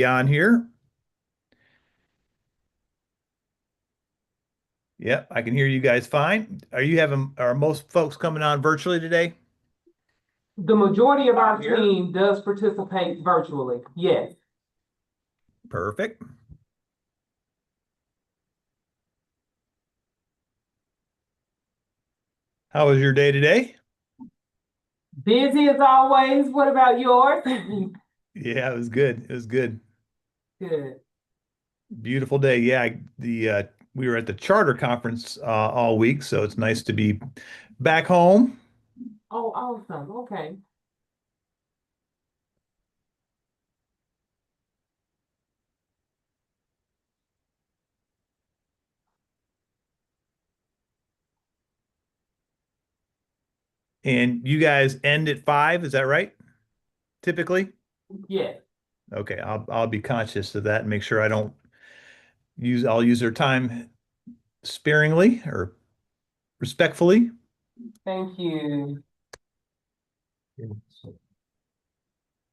On here. Yep, I can hear you guys fine. Are most folks coming on virtually today? The majority of our team does participate virtually, yes. Perfect. How was your day today? Busy as always. What about yours? Yeah, it was good. It was good. Good. Beautiful day. Yeah, we were at the charter conference all week, so it's nice to be back home. Oh, awesome. Okay. And you guys end at 5, is that right? Typically? Yes. Okay, I'll be conscious of that and make sure I'll use their time sparingly or respectfully. Thank you.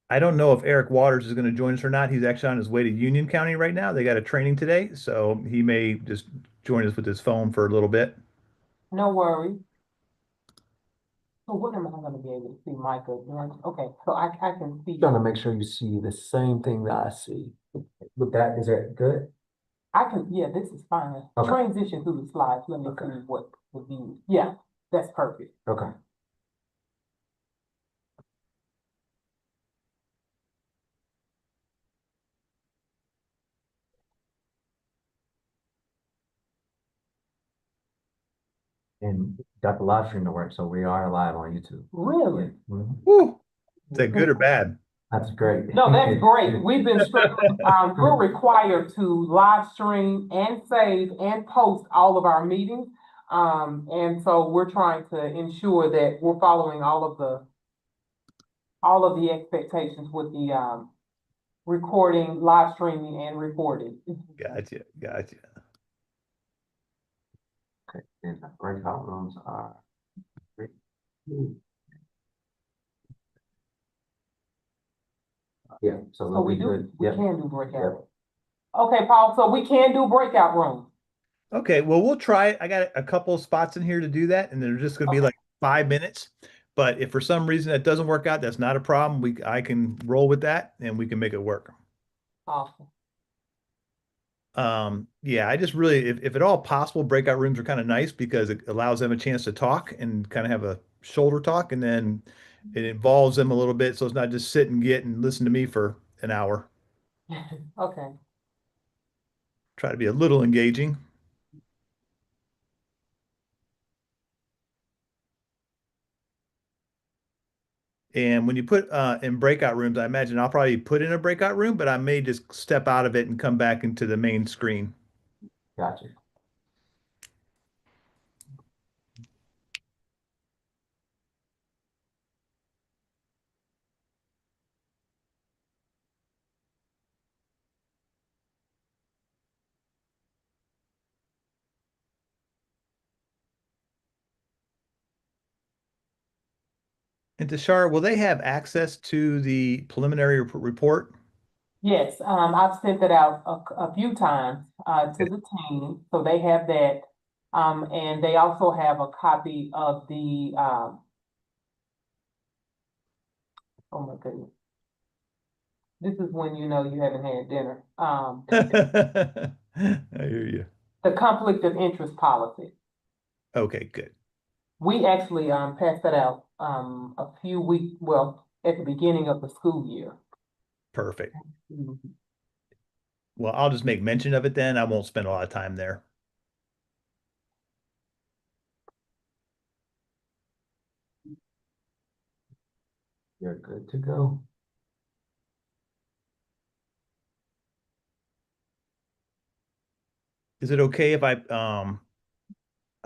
I don't know if Eric Waters is going to join us or not. He's actually on his way to Union County right now. They got a training today, so he may just join us with his phone for a little bit. No worries. So what am I gonna be able to see, Micah? Okay, so I can see. Trying to make sure you see the same thing that I see. With that, is that good? I can, yeah, this is fine. Okay. Transition through the slides. Let me Okay. see what would be, yeah, that's perfect. Okay. And got the live stream to work, so we are live on YouTube. Really? Mhm. Woo! Is that good or bad? That's great. No, that's great. We've been struggling, we're required to live stream and save and post all of our meetings. And so we're trying to ensure that we're following all of the expectations with the, recording, live streaming and recording. Gotcha, gotcha. Okay, and the breakout rooms are great. Yeah, so So we'll we be do, good. we Yep. can do breakout. Yep. Okay, Paul, so we can do breakout rooms. Okay, well, we'll try it. I got a couple of spots in here to do that, and they're just going to be Okay. like 5 minutes. But if for some reason that doesn't work out, that's not a problem. I can roll with that, and we can make it work. Awesome. Yeah, I just really, if at all possible, breakout rooms are kind of nice because it allows them a chance to talk and kind of have a shoulder talk, and then it involves them a little bit, so it's not just sit and get and listen to me for an hour. Okay. Try to be a little engaging. And when you put in breakout rooms, I imagine I'll probably put in a breakout room, but I may just step out of it and come back into the main screen. Gotcha. And Tashara, will they have access to the preliminary report? Yes, I've sent it out a few times, to the team, so they have that. And they also have a copy of the, oh my goodness. This is when you know you haven't had dinner. I hear you. The conflict of interest policy. Okay, good. We actually, passed that out, a few weeks, well, at the beginning of the school year. Perfect. Mhm. Well, I'll just make mention of it then. I won't spend a lot of time there. You're good to go. Is it okay if I'm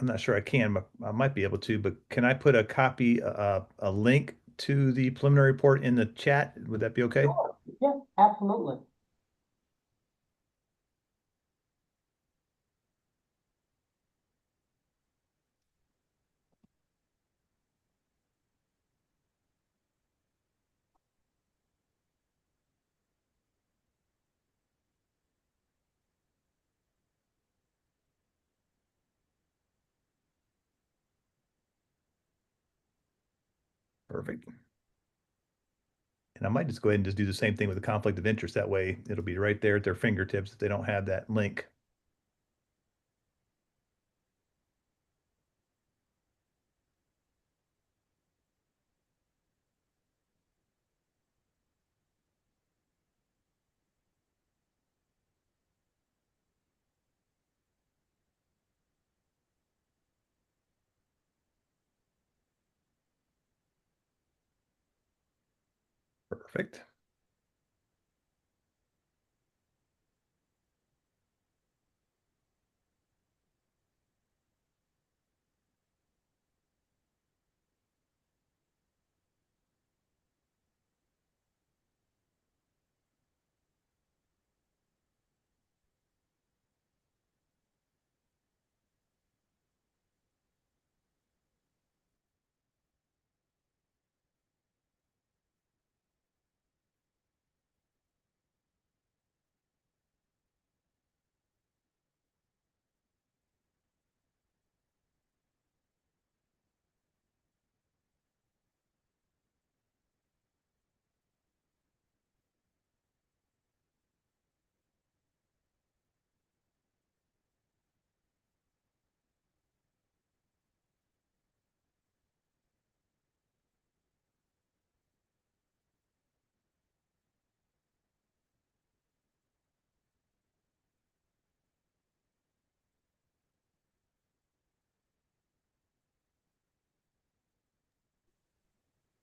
not sure I can, but I might be able to, but can I put a copy, a link to the preliminary report in the chat? Would that be okay? Sure. Yeah, absolutely. Perfect. And I might just go ahead and just do the same thing with the conflict of interest. That way it'll be right there at their fingertips if they don't have that link. Perfect.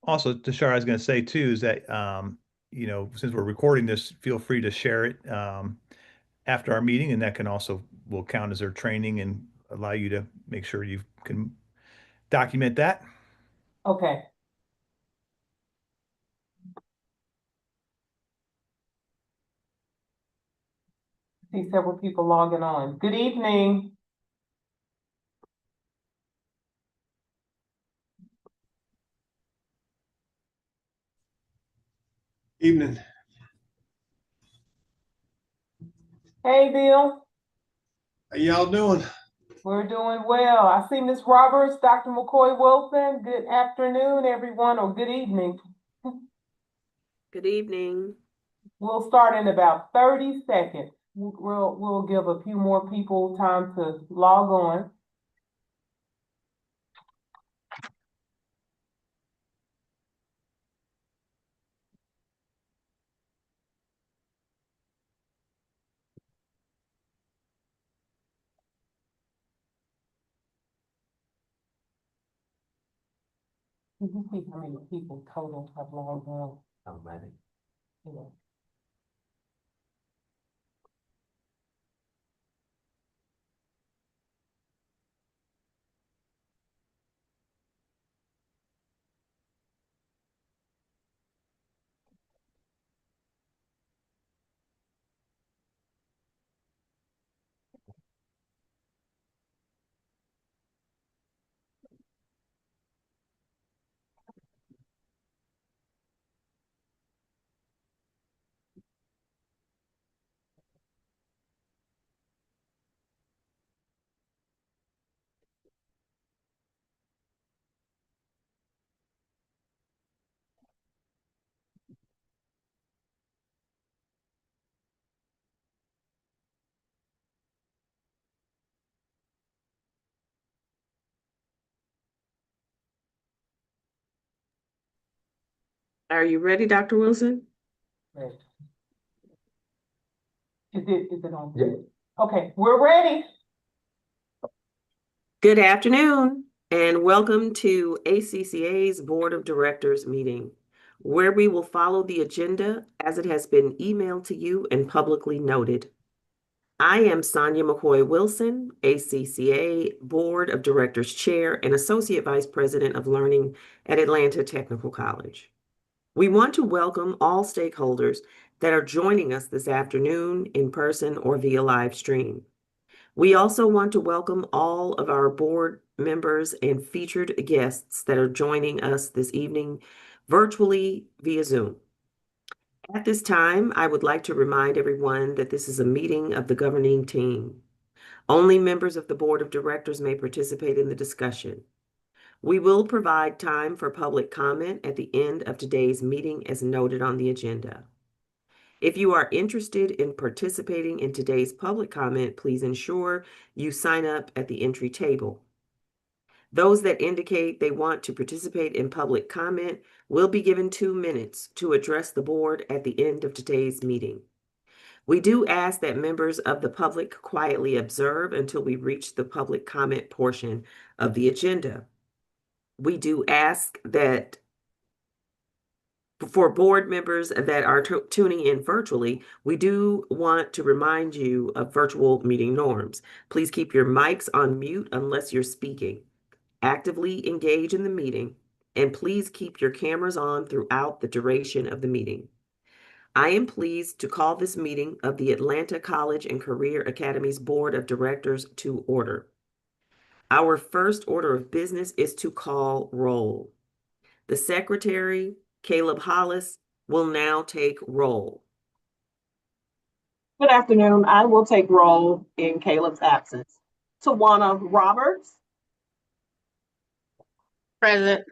Also, Tashara, I was going to say too, is that, since we're recording this, feel free to share it after our meeting, and that can also will count as their training and allow you to make sure you can document that. Okay. See several people logging on. Good evening. Evening. Hey, Bill. How y'all doing? We're doing well. I see Ms. Roberts, Dr. McCoy Wilson. Good afternoon, everyone, or good evening. Good evening. We'll start in about 30 seconds. We'll give a few more people time to log on. Can you see how many people total have logged on? How many? Yeah. Are you ready, Dr. Wilson? Right. Is it on? Yeah. Okay, we're ready. Good afternoon and welcome to ACCA's Board of Directors meeting, where we will follow the agenda as it has been emailed to you and publicly noted. I am Sonia McCoy Wilson, ACCA Board of Directors Chair and Associate Vice President of Learning at Atlanta Technical College. We want to welcome all stakeholders that are joining us this afternoon in person or via live stream. We also want to welcome all of our board members and featured guests that are joining us this evening virtually via Zoom. At this time, I would like to remind everyone that this is a meeting of the governing team. Only members of the board of directors may participate in the discussion. We will provide time for public comment at the end of today's meeting as noted on the agenda. If you are interested in participating in today's public comment, please ensure you sign up at the entry table. Those that indicate they want to participate in public comment will be given 2 minutes to address the board at the end of today's meeting. We do ask that members of the public quietly observe until we reach the public comment portion of the agenda. We do ask that for board members that are tuning in virtually, we do want to remind you of virtual meeting norms. Please keep your mics on mute unless you're speaking. Actively engage in the meeting, and please keep your cameras on throughout the duration of the meeting. I am pleased to call this meeting of the Atlanta College and Career Academy's Board of Directors to order. Our first order of business is to call roll. The Secretary, Caleb Hollis, will now take roll. Good afternoon. I will take roll in Caleb's absence. Tawana Roberts, Present.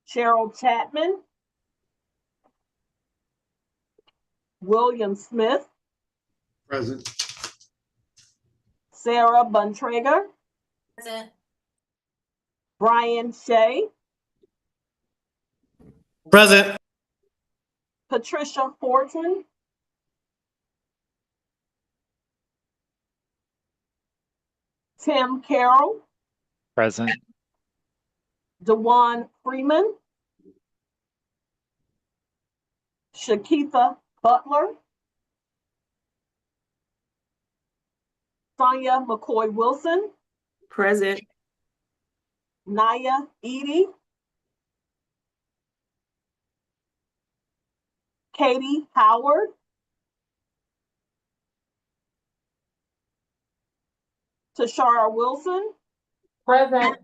Cheryl Chapman, William Smith, Present. Sarah Bontrager, Present. Brian Shea, Present. Patricia Fortin, Tim Carroll, Present. DeJuan Freeman, Shakitha Butler, Sonia McCoy Wilson, Present. Naya Edie, Katie Howard, Tashara Wilson, Present.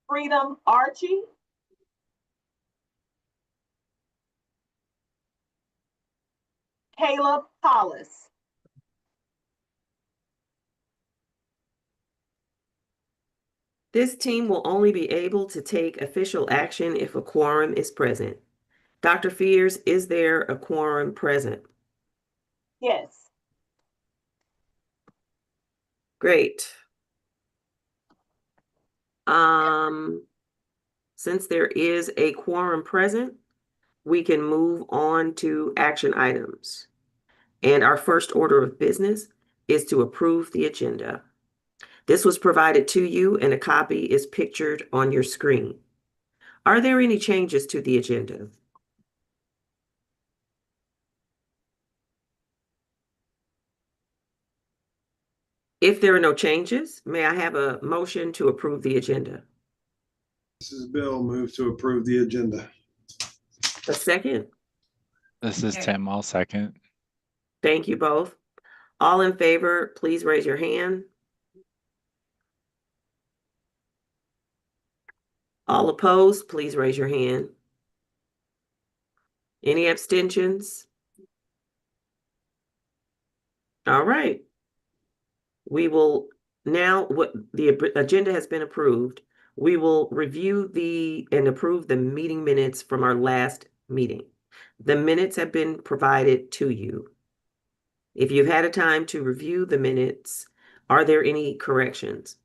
Freedom Archie, Caleb Hollis. This team will only be able to take official action if a quorum is present. Dr. Fears, is there a quorum present? Yes. Great. Since there is a quorum present, we can move on to action items. And our first order of business is to approve the agenda. This was provided to you and a copy is pictured on your screen. Are there any changes to the agenda? If there are no changes, may I have a motion to approve the agenda? This is Bill. Move to approve the agenda. A second? This is Tim. I'll second. Thank you both. All in favor, please raise your hand. All opposed, please raise your hand. Any abstentions? All right. We will now, the agenda has been approved. We will review and approve the meeting minutes from our last meeting. The minutes have been provided to you. If you've had a time to review the minutes, are there any corrections?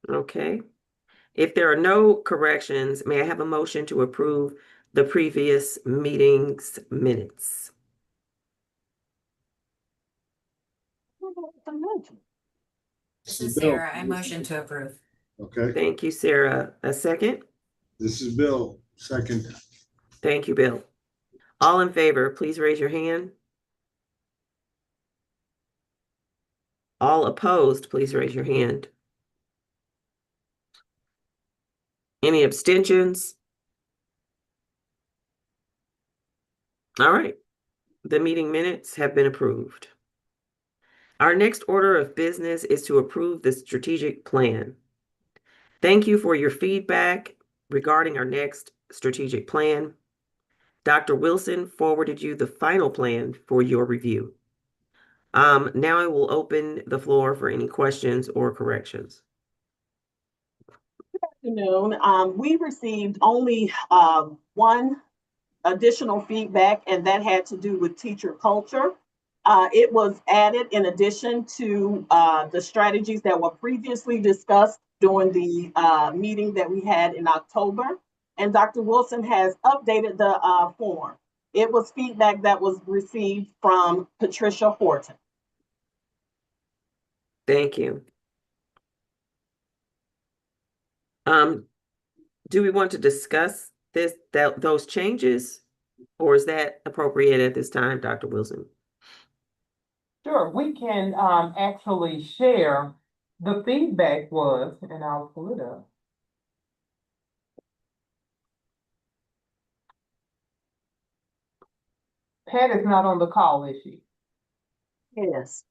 Okay. If there are no corrections, may I have a motion to approve the previous meeting's minutes? This is Sarah. I motion to approve. Okay. Thank you, Sarah. A second? This is Bill. Second. Thank you, Bill. All in favor, please raise your hand. All opposed, please raise your hand. Any abstentions? All right. The meeting minutes have been approved. Our next order of business is to approve the strategic plan. Thank you for your feedback regarding our next strategic plan. Dr. Wilson forwarded you the final plan for your review. Now I will open the floor for any questions or corrections. Afternoon. We received only one additional feedback, and that had to do with teacher culture. It was added in addition to the strategies that were previously discussed during the meeting that we had in October. And Dr. Wilson has updated the form. It was feedback that was received from Patricia Horton. Thank you. Do we want to discuss those changes, or is that appropriate at this time, Dr. Wilson? Sure, we can actually share. The feedback was, and I'll pull it up. Pat is not on the call, is she? Yes.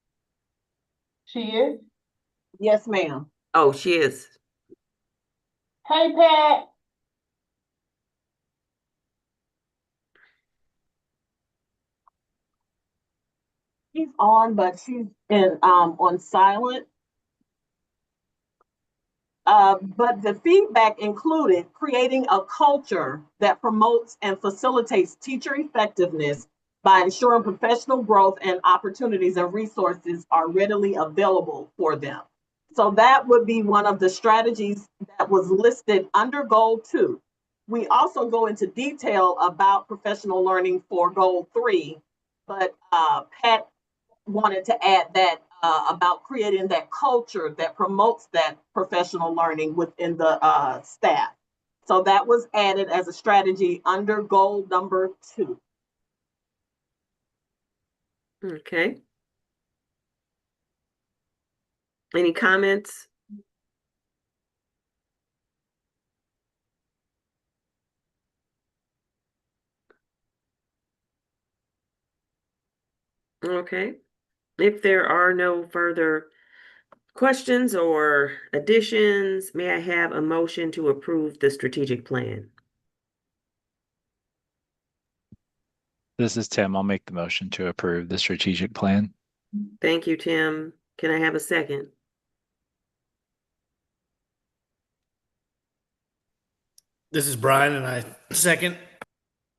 She is? Yes, ma'am. Oh, she is. Hey, Pat. She's on, but she's in on silent. But the feedback included creating a culture that promotes and facilitates teacher effectiveness by ensuring professional growth and opportunities and resources are readily available for them. So that would be one of the strategies that was listed under goal 2. We also go into detail about professional learning for goal 3, but Pat wanted to add that about creating that culture that promotes that professional learning within the staff. So that was added as a strategy under goal number 2. Okay. Any comments? Okay. If there are no further questions or additions, may I have a motion to approve the strategic plan? This is Tim. I'll make the motion to approve the strategic plan. Thank you, Tim. Can I have a second? This is Brian, and I second.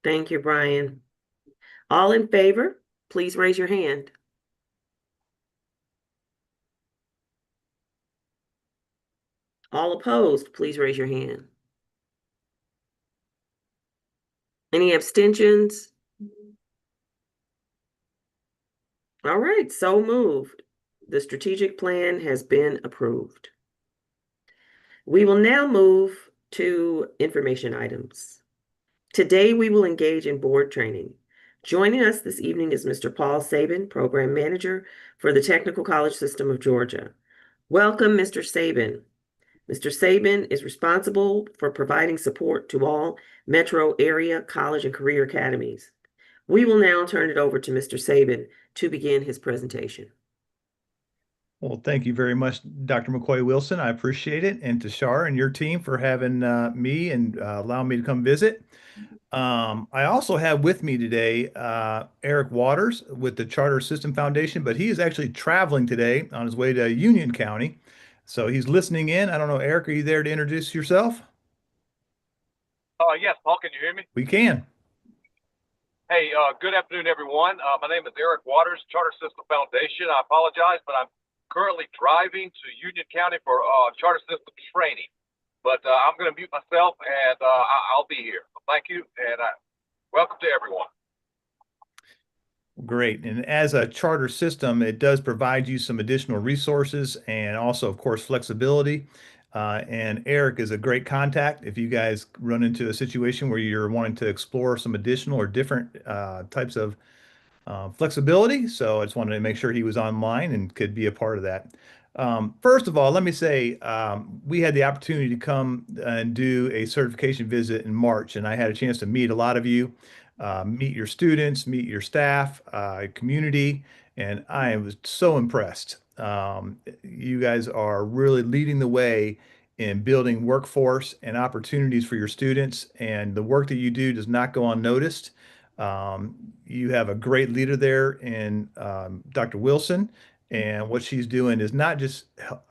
Thank you, Brian. All in favor, please raise your hand. All opposed, please raise your hand. Any abstentions? All right, so moved. The strategic plan has been approved. We will now move to information items. Today, we will engage in board training. Joining us this evening is Mr. Paul Sabin, Program Manager for the Technical College System of Georgia. Welcome, Mr. Sabin. Mr. Sabin is responsible for providing support to all metro area college and career academies. We will now turn it over to Mr. Sabin to begin his presentation. Well, thank you very much, Dr. McCoy Wilson. I appreciate it. And to Shar and your team for having me and allowing me to come visit. I also have with me today Eric Waters with the Charter System Foundation, but he is actually traveling today on his way to Union County. So he's listening in. I don't know, Eric, are you there to introduce yourself? Yes, Paul, can you hear me? We can. Hey, good afternoon, everyone. My name is Eric Waters, Charter System Foundation. I apologize, but I'm currently driving to Union County for Charter System training. But I'm going to mute myself, and I'll be here. Thank you, and welcome to everyone. Great. And as a charter system, it does provide you some additional resources and also, of course, flexibility. And Eric is a great contact if you guys run into a situation where you're wanting to explore some additional or different types of flexibility. So I just wanted to make sure he was online and could be a part of that. First of all, let me say we had the opportunity to come and do a certification visit in March, and I had a chance to meet a lot of you, meet your students, meet your staff, community, and I was so impressed. You guys are really leading the way in building workforce and opportunities for your students. And the work that you do does not go unnoticed. You have a great leader there in Dr. Wilson. And what she's doing is not just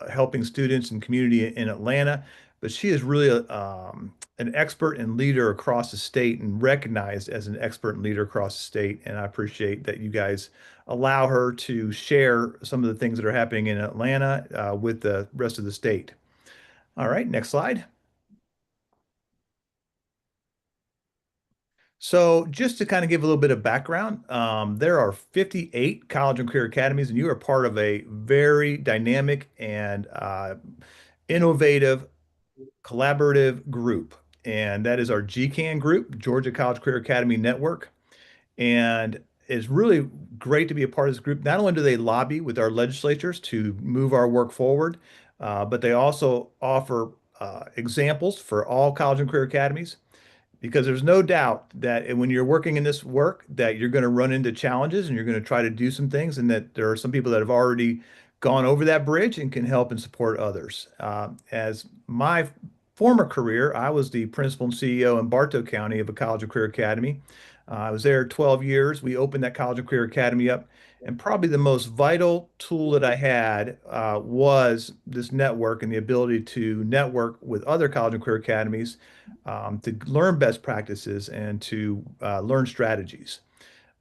helping students and community in Atlanta, but she is really an expert and leader across the state and recognized as an expert and leader across the state. And I appreciate that you guys allow her to share some of the things that are happening in Atlanta with the rest of the state. All right, next slide. So just to kind of give a little bit of background, there are 58 college and career academies, and you are part of a very dynamic and innovative collaborative group. And that is our GCAN group, Georgia College Career Academy Network. And it's really great to be a part of this group. Not only do they lobby with our legislatures to move our work forward, but they also offer examples for all college and career academies, because there's no doubt that when you're working in this work that you're going to run into challenges and you're going to try to do some things, and that there are some people that have already gone over that bridge and can help and support others. As my former career, I was the principal and CEO in Bartow County of a college and career academy. I was there 12 years. We opened that college and career academy up, and probably the most vital tool that I had was this network and the ability to network with other college and career academies to learn best practices and to learn strategies.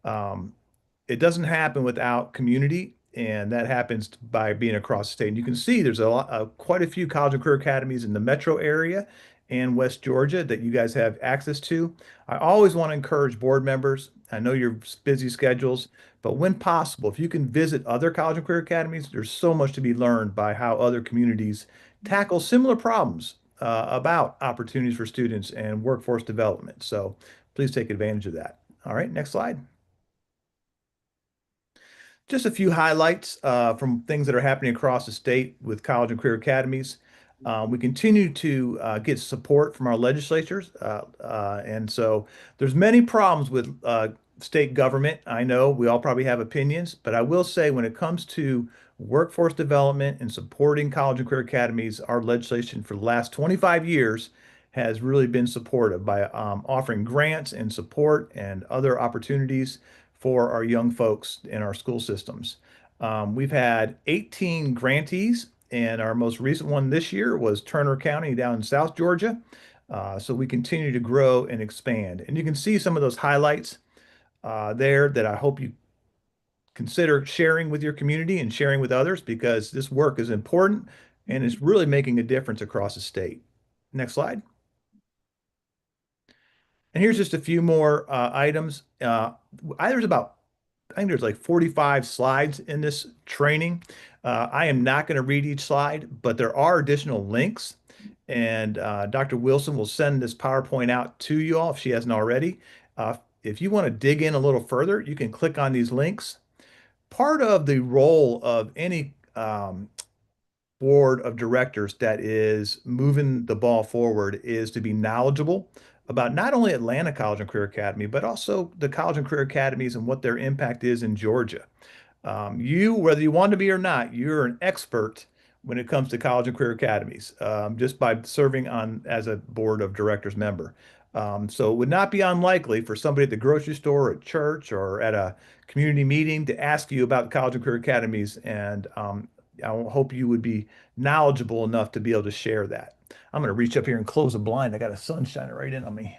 It doesn't happen without community, and that happens by being across the state. And you can see there's quite a few college and career academies in the metro area and West Georgia that you guys have access to. I always want to encourage board members. I know your busy schedules, but when possible, if you can visit other college and career academies, there's so much to be learned by how other communities tackle similar problems about opportunities for students and workforce development. So please take advantage of that. All right, next slide. Just a few highlights from things that are happening across the state with college and career academies. We continue to get support from our legislatures. And so there's many problems with state government. I know we all probably have opinions, but I will say when it comes to workforce development and supporting college and career academies, our legislation for the last 25 years has really been supportive by offering grants and support and other opportunities for our young folks in our school systems. We've had 18 grantees, and our most recent one this year was Turner County down in South Georgia. So we continue to grow and expand. And you can see some of those highlights there that I hope you consider sharing with your community and sharing with others, because this work is important and it's really making a difference across the state. Next slide. And here's just a few more items. I think there's like 45 slides in this training. I am not going to read each slide, but there are additional links. And Dr. Wilson will send this PowerPoint out to you all if she hasn't already. If you want to dig in a little further, you can click on these links. Part of the role of any board of directors that is moving the ball forward is to be knowledgeable about not only Atlanta College and Career Academy, but also the college and career academies and what their impact is in Georgia. Whether you want to be or not, you're an expert when it comes to college and career academies, just by serving on as a board of directors member. So it would not be unlikely for somebody at the grocery store, at church, or at a community meeting to ask you about college and career academies. And I hope you would be knowledgeable enough to be able to share that. I'm going to reach up here and close the blind. I got a sun shining right in on me.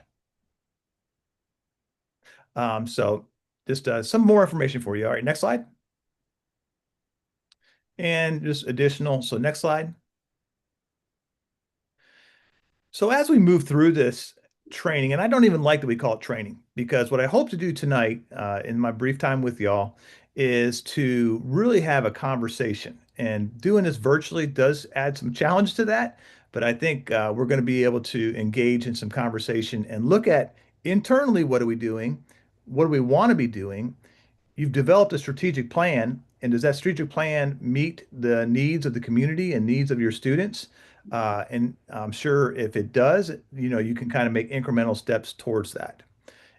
So just some more information for you. All right, next slide. And just additional. So next slide. So as we move through this training, and I don't even like that we call it training, because what I hope to do tonight in my brief time with y'all is to really have a conversation. And doing this virtually does add some challenge to that, but I think we're going to be able to engage in some conversation and look at internally, what are we doing? What do we want to be doing? You've developed a strategic plan, and does that strategic plan meet the needs of the community and needs of your students? And I'm sure if it does, you can kind of make incremental steps towards that.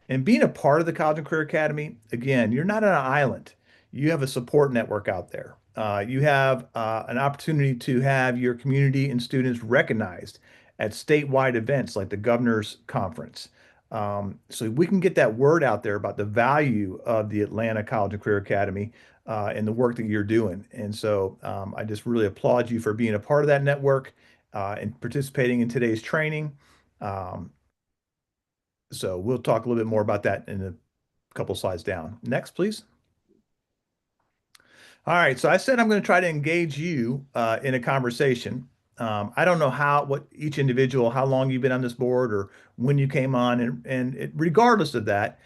And being a part of the College and Career Academy, again, you're not on an island. You have a support network out there. You have an opportunity to have your community and students recognized at statewide events like the Governor's Conference. So we can get that word out there about the value of the Atlanta College and Career Academy and the work that you're doing. And so I just really applaud you for being a part of that network and participating in today's training. So we'll talk a little bit more about that in a couple slides down. Next, please. All right, so I said I'm going to try to engage you in a conversation. I don't know what each individual, how long you've been on this board or when you came on, and regardless of that,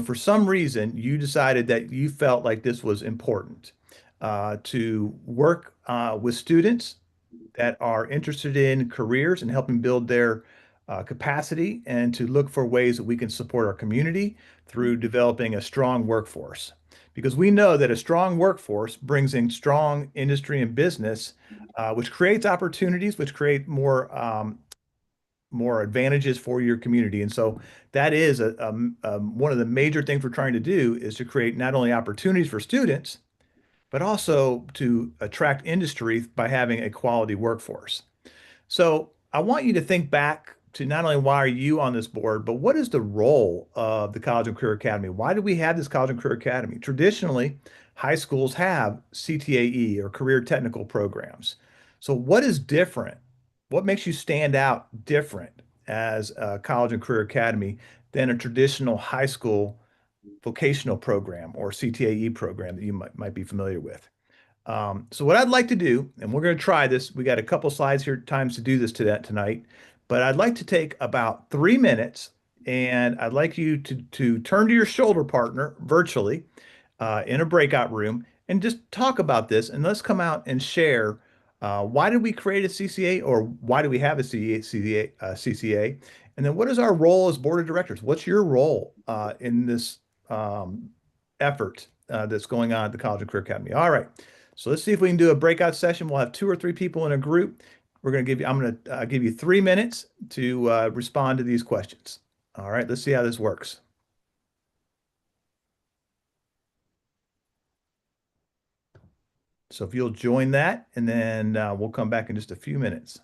for some reason you decided that you felt like this was important to work with students that are interested in careers and helping build their capacity, and to look for ways that we can support our community through developing a strong workforce. Because we know that a strong workforce brings in strong industry and business, which creates opportunities, which create more advantages for your community. And so that is one of the major things we're trying to do, is to create not only opportunities for students, but also to attract industry by having a quality workforce. So I want you to think back to not only why are you on this board, but what is the role of the College and Career Academy? Why do we have this College and Career Academy? Traditionally, high schools have CTAE or career technical programs. So what is different? What makes you stand out different as a College and Career Academy than a traditional high school vocational program or CTAE program that you might be familiar with? So what I'd like to do, and we're going to try this, we got a couple slides here, times to do this tonight, but I'd like to take about 3 minutes, and I'd like you to turn to your shoulder partner virtually in a breakout room and just talk about this, and let's come out and share why did we create a CCA, or why do we have a CCA, and then what is our role as board of directors? What's your role in this effort that's going on at the College and Career Academy? All right. So let's see if we can do a breakout session. We'll have 2 or 3 people in a group. I'm going to give you 3 minutes to respond to these questions. All right, let's see how this works. So if you'll join that, and then we'll come back in just a few minutes.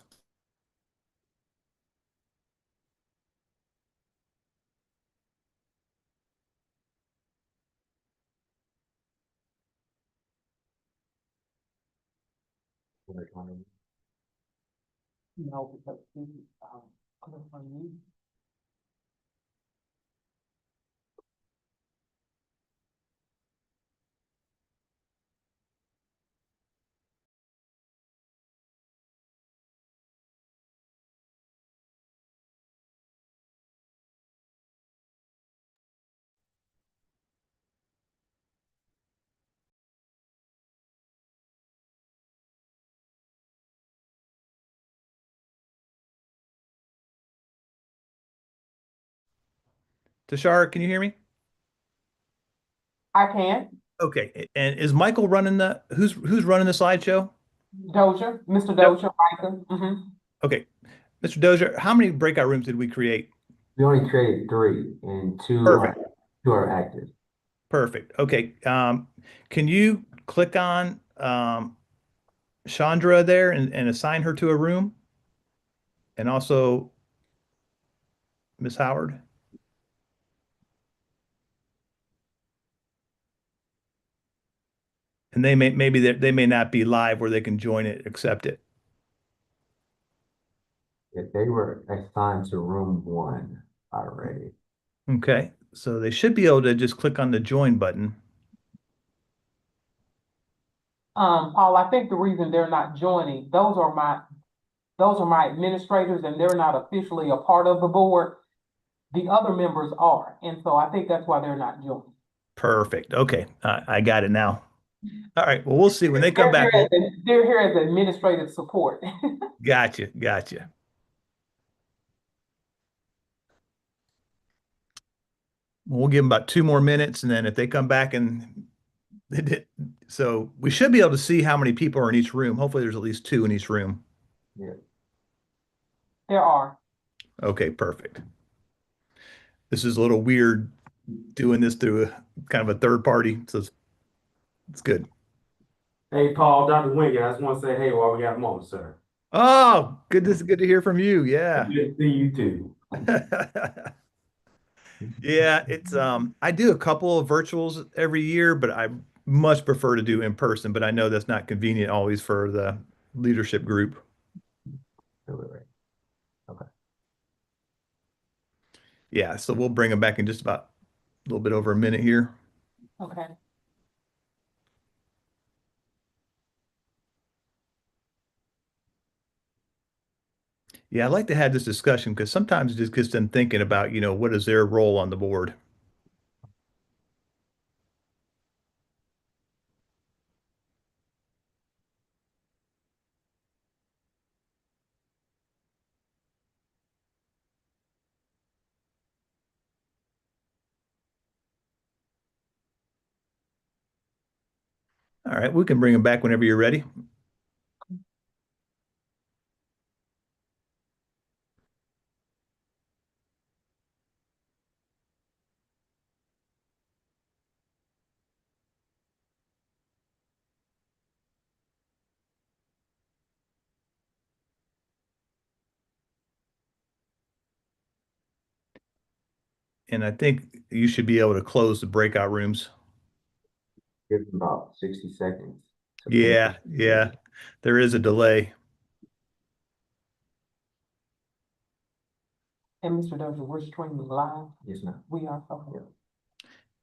No, because this is, coming from you. Tashara, can you hear me? I can. Okay, and is Michael running who's running the slideshow? Dozier, Mr. Dozier, Micah. Okay, Mr. Dozier, how many breakout rooms did we create? We only created 3, and 2 Perfect. are active. Perfect. Okay. Can you click on Chandra there and assign her to a room? And also Miss Howard? And they may not be live where they can join it, accept it. If they were assigned to room 1 already. Okay. So they should be able to just click on the join button. Paul, I think the reason they're not joining, those are my administrators, and they're not officially a part of the board. The other members are, and so I think that's why they're not joining. Perfect. Okay. I got it now. All right. Well, we'll see when they come back. They're here as administrative support. Gotcha. We'll give them about 2 more minutes, and then if they come back and so we should be able to see how many people are in each room. Hopefully there's at least 2 in each room. Yeah. There are. Okay, perfect. This is a little weird doing this through a kind of a third party, so it's good. Hey, Paul, Dr. Wingy, I just want to say, hey, while we got a moment, sir. Oh, good to hear from you. Yeah. Good to see you too. Yeah, it's I do a couple of virtuals every year, but I much prefer to do in person, but I know that's not convenient always for the leadership group. Right. Okay. Yeah, so we'll bring them back in just about a little bit over a minute here. Okay. Yeah, I'd like to have this discussion because sometimes it just gets them thinking about, what is their role on the board? All right, we can bring them back whenever you're ready. And I think you should be able to close the breakout rooms. Give them about 60 seconds. Yeah, yeah, there is a delay. And Mr. Dozier, we're streaming live. Yes, ma'am. We are. Okay.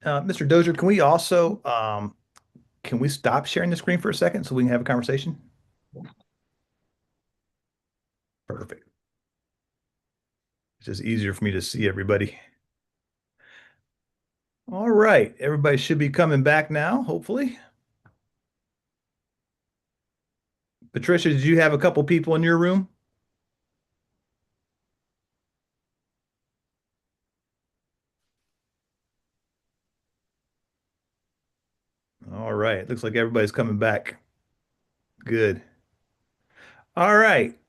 Mr. Dozier, can we also can we stop sharing the screen for a second so we can have a conversation? Perfect. It's just easier for me to see everybody. All right, everybody should be coming back now, hopefully. Patricia, did you have a couple people in your room? All right, looks like everybody's coming back. Good. All right.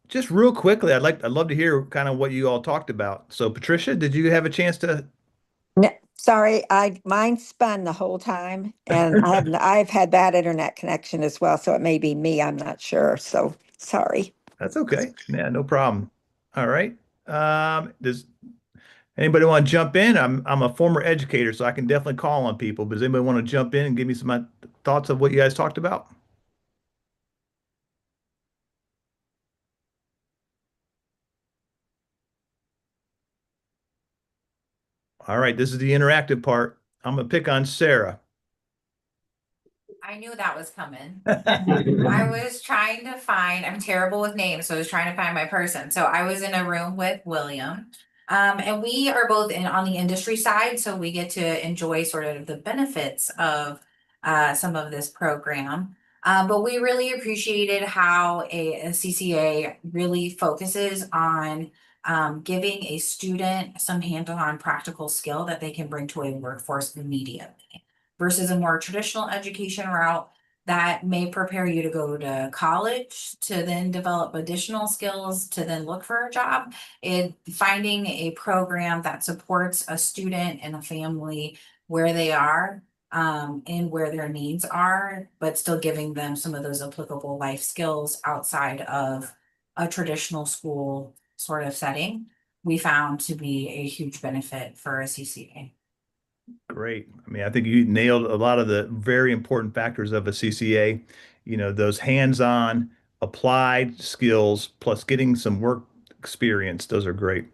Just real quickly, I'd love to hear kind of what you all talked about. So, Patricia, did you have a chance to? No, sorry, mine spun the whole time and I've had bad internet connection as well, so it may be me, I'm not sure. So sorry. That's okay. Yeah, no problem. All right. Does anybody want to jump in? I'm a former educator, so I can definitely call on people. But does anybody want to jump in and give me some thoughts of what you guys talked about? All right, this is the interactive part. I'm gonna pick on Sarah. I knew that was coming. I was trying to find, I'm terrible with names, so I was trying to find my person. So I was in a room with William. And we are both on the industry side, so we get to enjoy sort of the benefits of some of this program. But we really appreciated how a CCA really focuses on giving a student some hands-on practical skill that they can bring to a workforce immediately versus a more traditional education route that may prepare you to go to college to then develop additional skills to then look for a job. Finding a program that supports a student and a family where they are and where their needs are, but still giving them some of those applicable life skills outside of a traditional school sort of setting, we found to be a huge benefit for a CCA. Great. I mean, I think you nailed a lot of the very important factors of a CCA. Those hands-on applied skills plus getting some work experience. Those are great.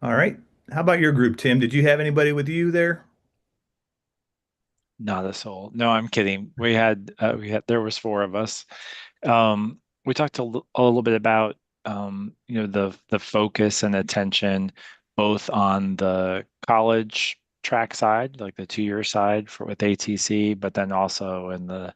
All right. How about your group, Tim? Did you have anybody with you there? Not a soul. No, I'm kidding. There was four of us. We talked a little bit about the focus and attention both on the college track side, like the 2-year side with ATC, but then also in the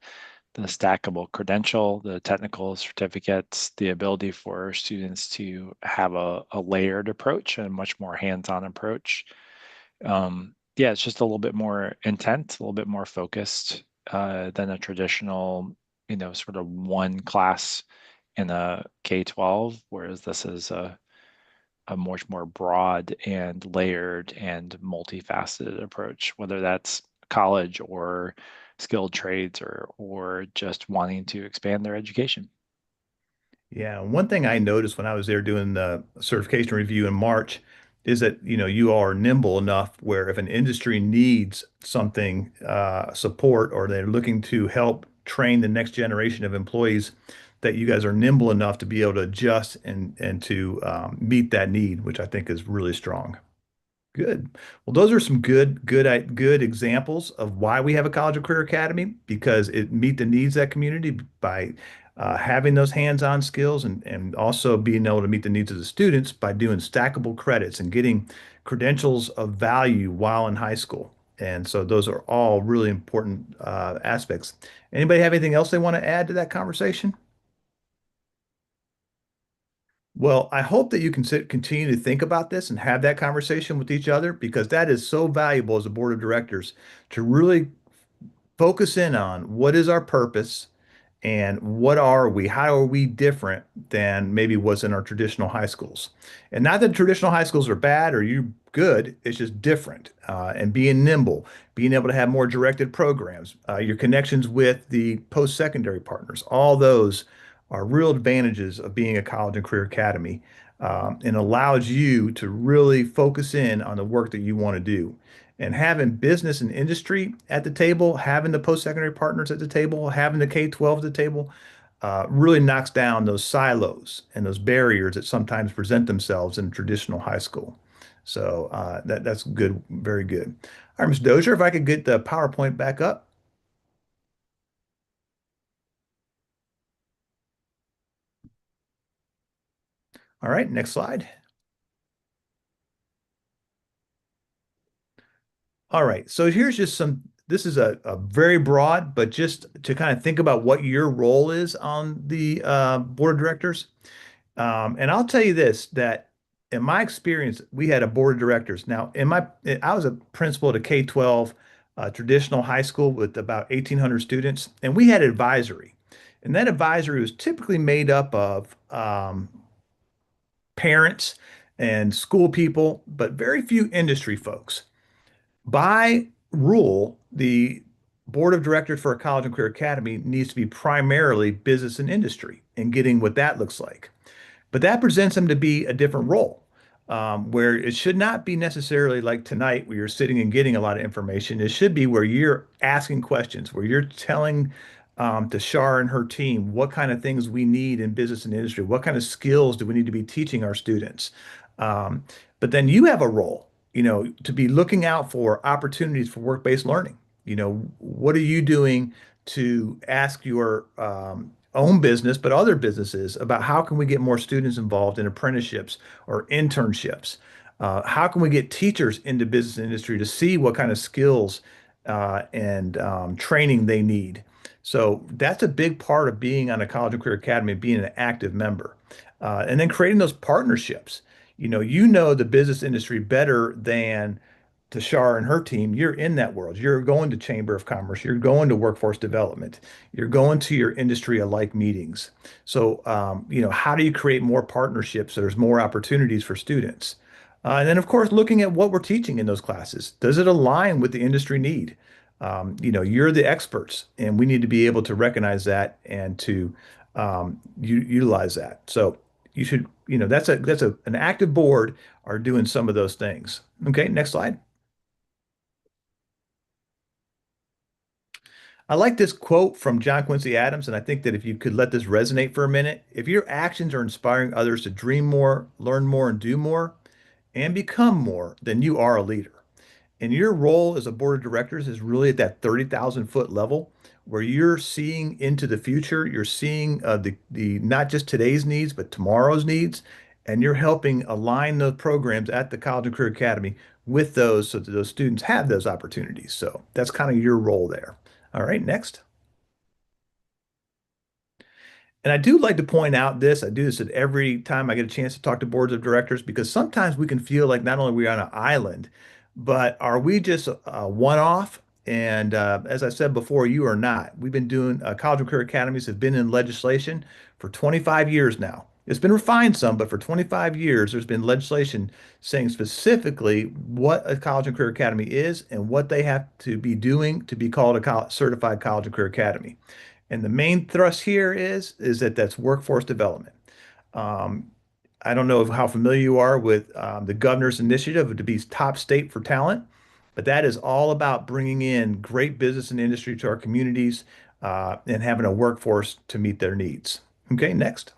stackable credential, the technical certificates, the ability for students to have a layered approach and a much more hands-on approach. Yeah, it's just a little bit more intense, a little bit more focused than a traditional, sort of one class in a K-12, whereas this is a much more broad and layered and multifaceted approach, whether that's college or skilled trades or just wanting to expand their education. Yeah, one thing I noticed when I was there doing the certification review in March is that, you are nimble enough where if an industry needs something, support, or they're looking to help train the next generation of employees, that you guys are nimble enough to be able to adjust and to meet that need, which I think is really strong. Good. Well, those are some good examples of why we have a College and Career Academy, because it meet the needs of that community by having those hands-on skills and also being able to meet the needs of the students by doing stackable credits and getting credentials of value while in high school. And so those are all really important aspects. Anybody have anything else they want to add to that conversation? Well, I hope that you can continue to think about this and have that conversation with each other, because that is so valuable as a board of directors to really focus in on what is our purpose and what are we, how are we different than maybe what's in our traditional high schools. And not that traditional high schools are bad or you good, it's just different. And being nimble, being able to have more directed programs, your connections with the post-secondary partners, all those are real advantages of being a college and career academy, and allows you to really focus in on the work that you want to do. And having business and industry at the table, having the post-secondary partners at the table, having the K-12 at the table, really knocks down those silos and those barriers that sometimes present themselves in traditional high school. So that's good, very good. All right, Ms. Dozier, if I could get the PowerPoint back up. All right, next slide. All right, so here's just this is a very broad, but just to kind of think about what your role is on the board of directors. And I'll tell you this, that in my experience, we had a board of directors. Now, I was a principal at a K-12 traditional high school with about 1,800 students, and we had advisory. And that advisory was typically made up of parents and school people, but very few industry folks. By rule, the board of directors for a college and career academy needs to be primarily business and industry and getting what that looks like. But that presents them to be a different role, where it should not be necessarily like tonight where you're sitting and getting a lot of information. It should be where you're asking questions, where you're telling to Shar and her team what kind of things we need in business and industry, what kind of skills do we need to be teaching our students. But then you have a role, to be looking out for opportunities for work-based learning. What are you doing to ask your own business, but other businesses, about how can we get more students involved in apprenticeships or internships? How can we get teachers into business and industry to see what kind of skills and training they need? So that's a big part of being on a college and career academy, being an active member. And then creating those partnerships. You know the business industry better than Tashar and her team. You're in that world. You're going to Chamber of Commerce. You're going to workforce development. You're going to your industry alike meetings. So, how do you create more partnerships so there's more opportunities for students? And then, of course, looking at what we're teaching in those classes. Does it align with the industry need? You're the experts, and we need to be able to recognize that and to utilize that. So you should, that's an active board are doing some of those things. Okay, next slide. I like this quote from John Quincy Adams, and I think that if you could let this resonate for a minute, if your actions are inspiring others to dream more, learn more, and do more, and become more, then you are a leader. And your role as a board of directors is really at that 30,000-foot level where you're seeing into the future. You're seeing the not just today's needs, but tomorrow's needs. And you're helping align those programs at the College and Career Academy with those so that those students have those opportunities. So that's kind of your role there. All right, next. And I do like to point out this, I do this at every time I get a chance to talk to boards of directors, because sometimes we can feel like not only are we on an island, but are we just a one-off? And as I said before, you are not. We've been doing, college and career academies have been in legislation for 25 years now. It's been refined some, but for 25 years, there's been legislation saying specifically what a college and career academy is and what they have to be doing to be called a certified college and career academy. And the main thrust here is that that's workforce development. Um, I don't know how familiar you are with the governor's initiative to be top state for talent, but that is all about bringing in great business and industry to our communities and having a workforce to meet their needs. Okay, next.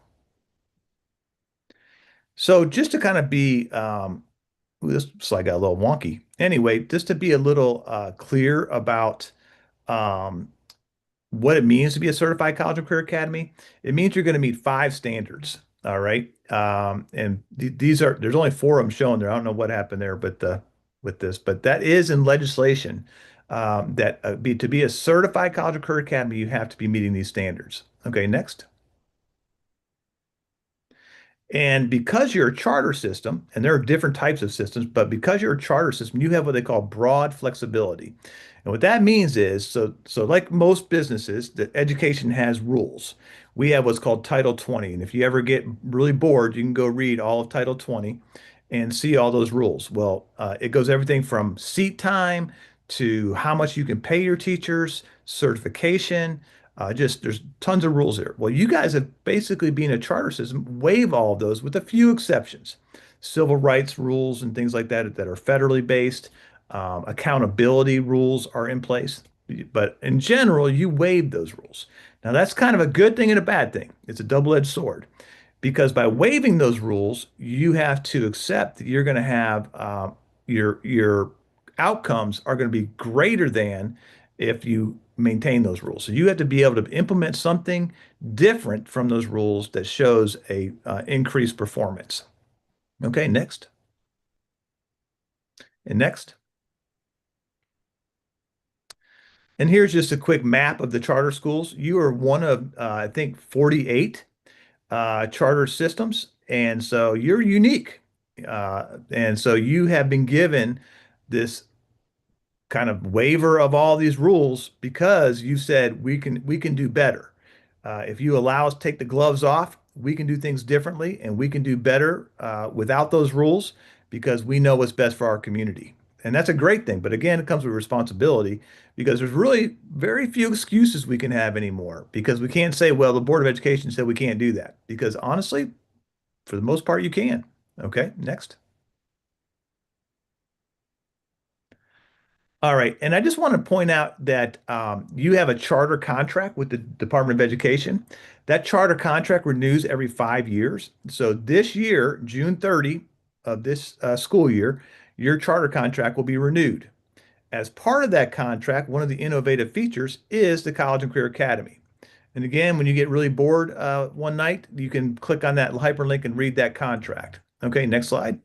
So just to kind of be, this slide got a little wonky. Anyway, just to be a little clear about um, what it means to be a certified college and career academy, it means you're going to meet 5 standards. All right. And these are, there's only 4 of them shown there. I don't know what happened there, but with this, but that is in legislation that to be a certified college and career academy, you have to be meeting these standards. Okay, next. And because you're a charter system, and there are different types of systems, but because you're a charter system, you have what they call broad flexibility. And what that means is, so like most businesses, the education has rules. We have what's called Title 20. And if you ever get really bored, you can go read all of Title 20 and see all those rules. Well, it goes everything from seat time to how much you can pay your teachers, certification, just there's tons of rules there. Well, you guys have basically being a charter system, waive all of those with a few exceptions. Civil rights rules and things like that that are federally based. Accountability rules are in place. But in general, you waive those rules. Now, that's kind of a good thing and a bad thing. It's a double-edged sword because by waiving those rules, you have to accept that you're going to have your outcomes are going to be greater than if you maintain those rules. So you have to be able to implement something different from those rules that shows a increased performance. Okay, next. And next. And here's just a quick map of the charter schools. You are one of, I think, 48 charter systems. And so you're unique. And so you have been given this kind of waiver of all these rules because you said we can do better. If you allow us to take the gloves off, we can do things differently and we can do better without those rules because we know what's best for our community. And that's a great thing. But again, it comes with responsibility because there's really very few excuses we can have anymore because we can't say, well, the Board of Education said we can't do that because honestly, for the most part, you can. Okay, next. All right. And I just want to point out that you have a charter contract with the Department of Education. That charter contract renews every 5 years. So this year, June 30 of this school year, your charter contract will be renewed. As part of that contract, one of the innovative features is the College and Career Academy. And again, when you get really bored one night, you can click on that hyperlink and read that contract. Okay, next slide.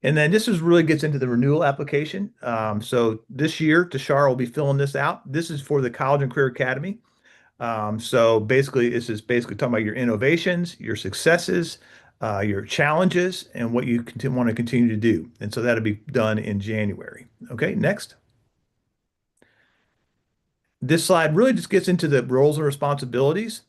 And then this really gets into the renewal application. So this year, Tashara will be filling this out. This is for the College and Career Academy. So basically, this is basically talking about your innovations, your successes, your challenges, and what you want to continue to do. And so that'll be done in January. Okay, next. This slide really just gets into the roles and responsibilities.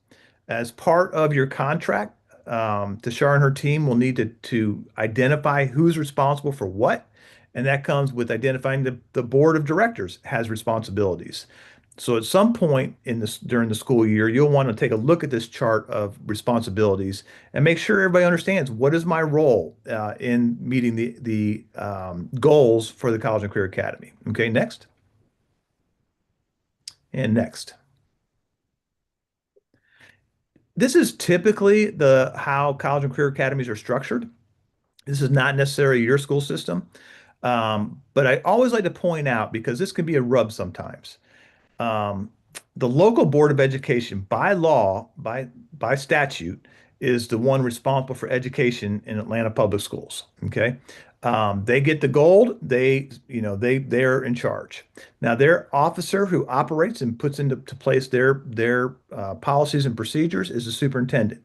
As part of your contract, Tashara and her team will need to identify who's responsible for what, and that comes with identifying the board of directors has responsibilities. So at some point during the school year, you'll want to take a look at this chart of responsibilities and make sure everybody understands what is my role in meeting the goals for the College and Career Academy. Okay, next. And next. This is typically how college and career academies are structured. This is not necessarily your school system, but I always like to point out, because this can be a rub sometimes, the local Board of Education by law, by statute, is the one responsible for education in Atlanta Public Schools. Okay. They get the gold. They're in charge. Now, their officer who operates and puts into place their policies and procedures is the superintendent.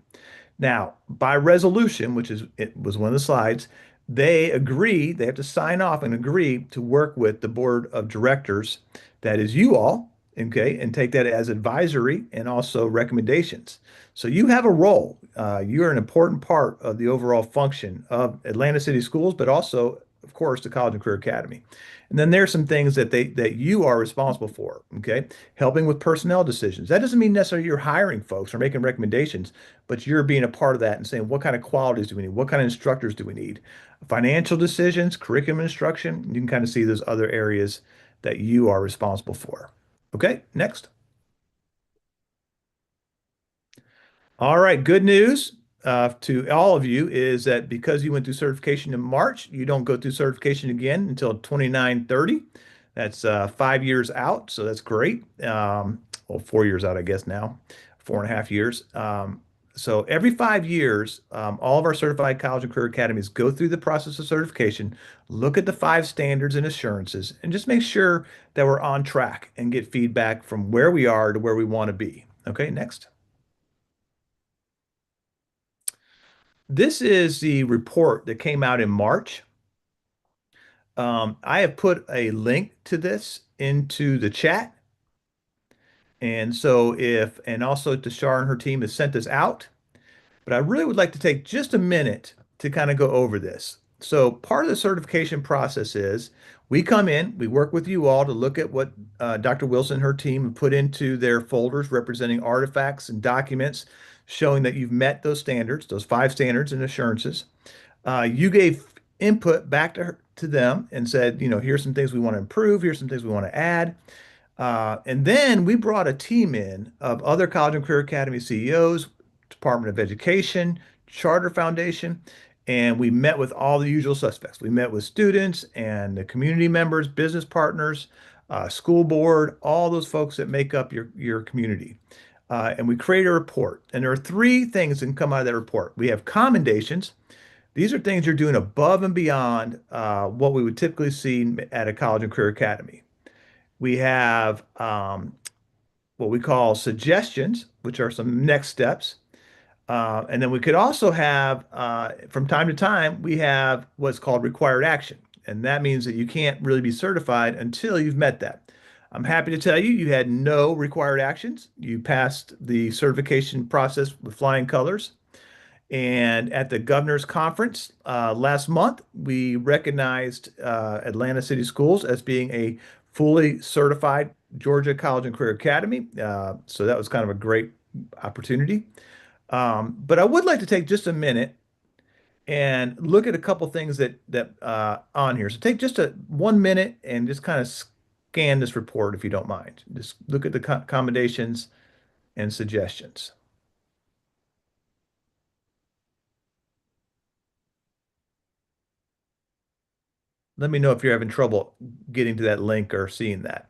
Now, by resolution, it was one of the slides, they agree, they have to sign off and agree to work with the board of directors, that is you all, okay, and take that as advisory and also recommendations. So you have a role. You're an important part of the overall function of Atlanta City Schools, but also, of course, the College and Career Academy. And then there's some things that you are responsible for, okay? Helping with personnel decisions. That doesn't mean necessarily you're hiring folks or making recommendations, but you're being a part of that and saying, what kind of qualities do we need? What kind of instructors do we need? Financial decisions, curriculum instruction, you can kind of see those other areas that you are responsible for. Okay, next. All right, good news to all of you is that because you went through certification in March, you don't go through certification again until 29/30. That's 5 years out, so that's great. Well, 4 years out, I guess now, 4.5 years. So every 5 years, all of our certified college and career academies go through the process of certification, look at the 5 standards and assurances, and just make sure that we're on track and get feedback from where we are to where we want to be. Okay, next. This is the report that came out in March. I have put a link to this into the chat. And so and also Tashar and her team has sent this out. But I really would like to take just a minute to kind of go over this. So part of the certification process is we come in, we work with you all to look at what Dr. Wilson and her team have put into their folders representing artifacts and documents showing that you've met those standards, those 5 standards and assurances. You gave input back to them and said, here's some things we want to improve, here's some things we want to add. And then we brought a team in of other College and Career Academy CEOs, Department of Education, Charter Foundation, and we met with all the usual suspects. We met with students and the community members, business partners, school board, all those folks that make up your community. And we create a report. And there are 3 things that can come out of that report. We have commendations. These are things you're doing above and beyond what we would typically see at a College and Career Academy. We have what we call suggestions, which are some next steps. And then we could also have, from time to time, we have what's called required action. And that means that you can't really be certified until you've met that. I'm happy to tell you, you had no required actions. You passed the certification process with flying colors. And at the governor's conference last month, we recognized Atlanta City Schools as being a fully certified Georgia College and Career Academy. So that was kind of a great opportunity. But I would like to take just a minute and look at a couple things that on here. So take just 1 minute and just kind of scan this report if you don't mind. Just look at the accommodations and suggestions. Let me know if you're having trouble getting to that link or seeing that.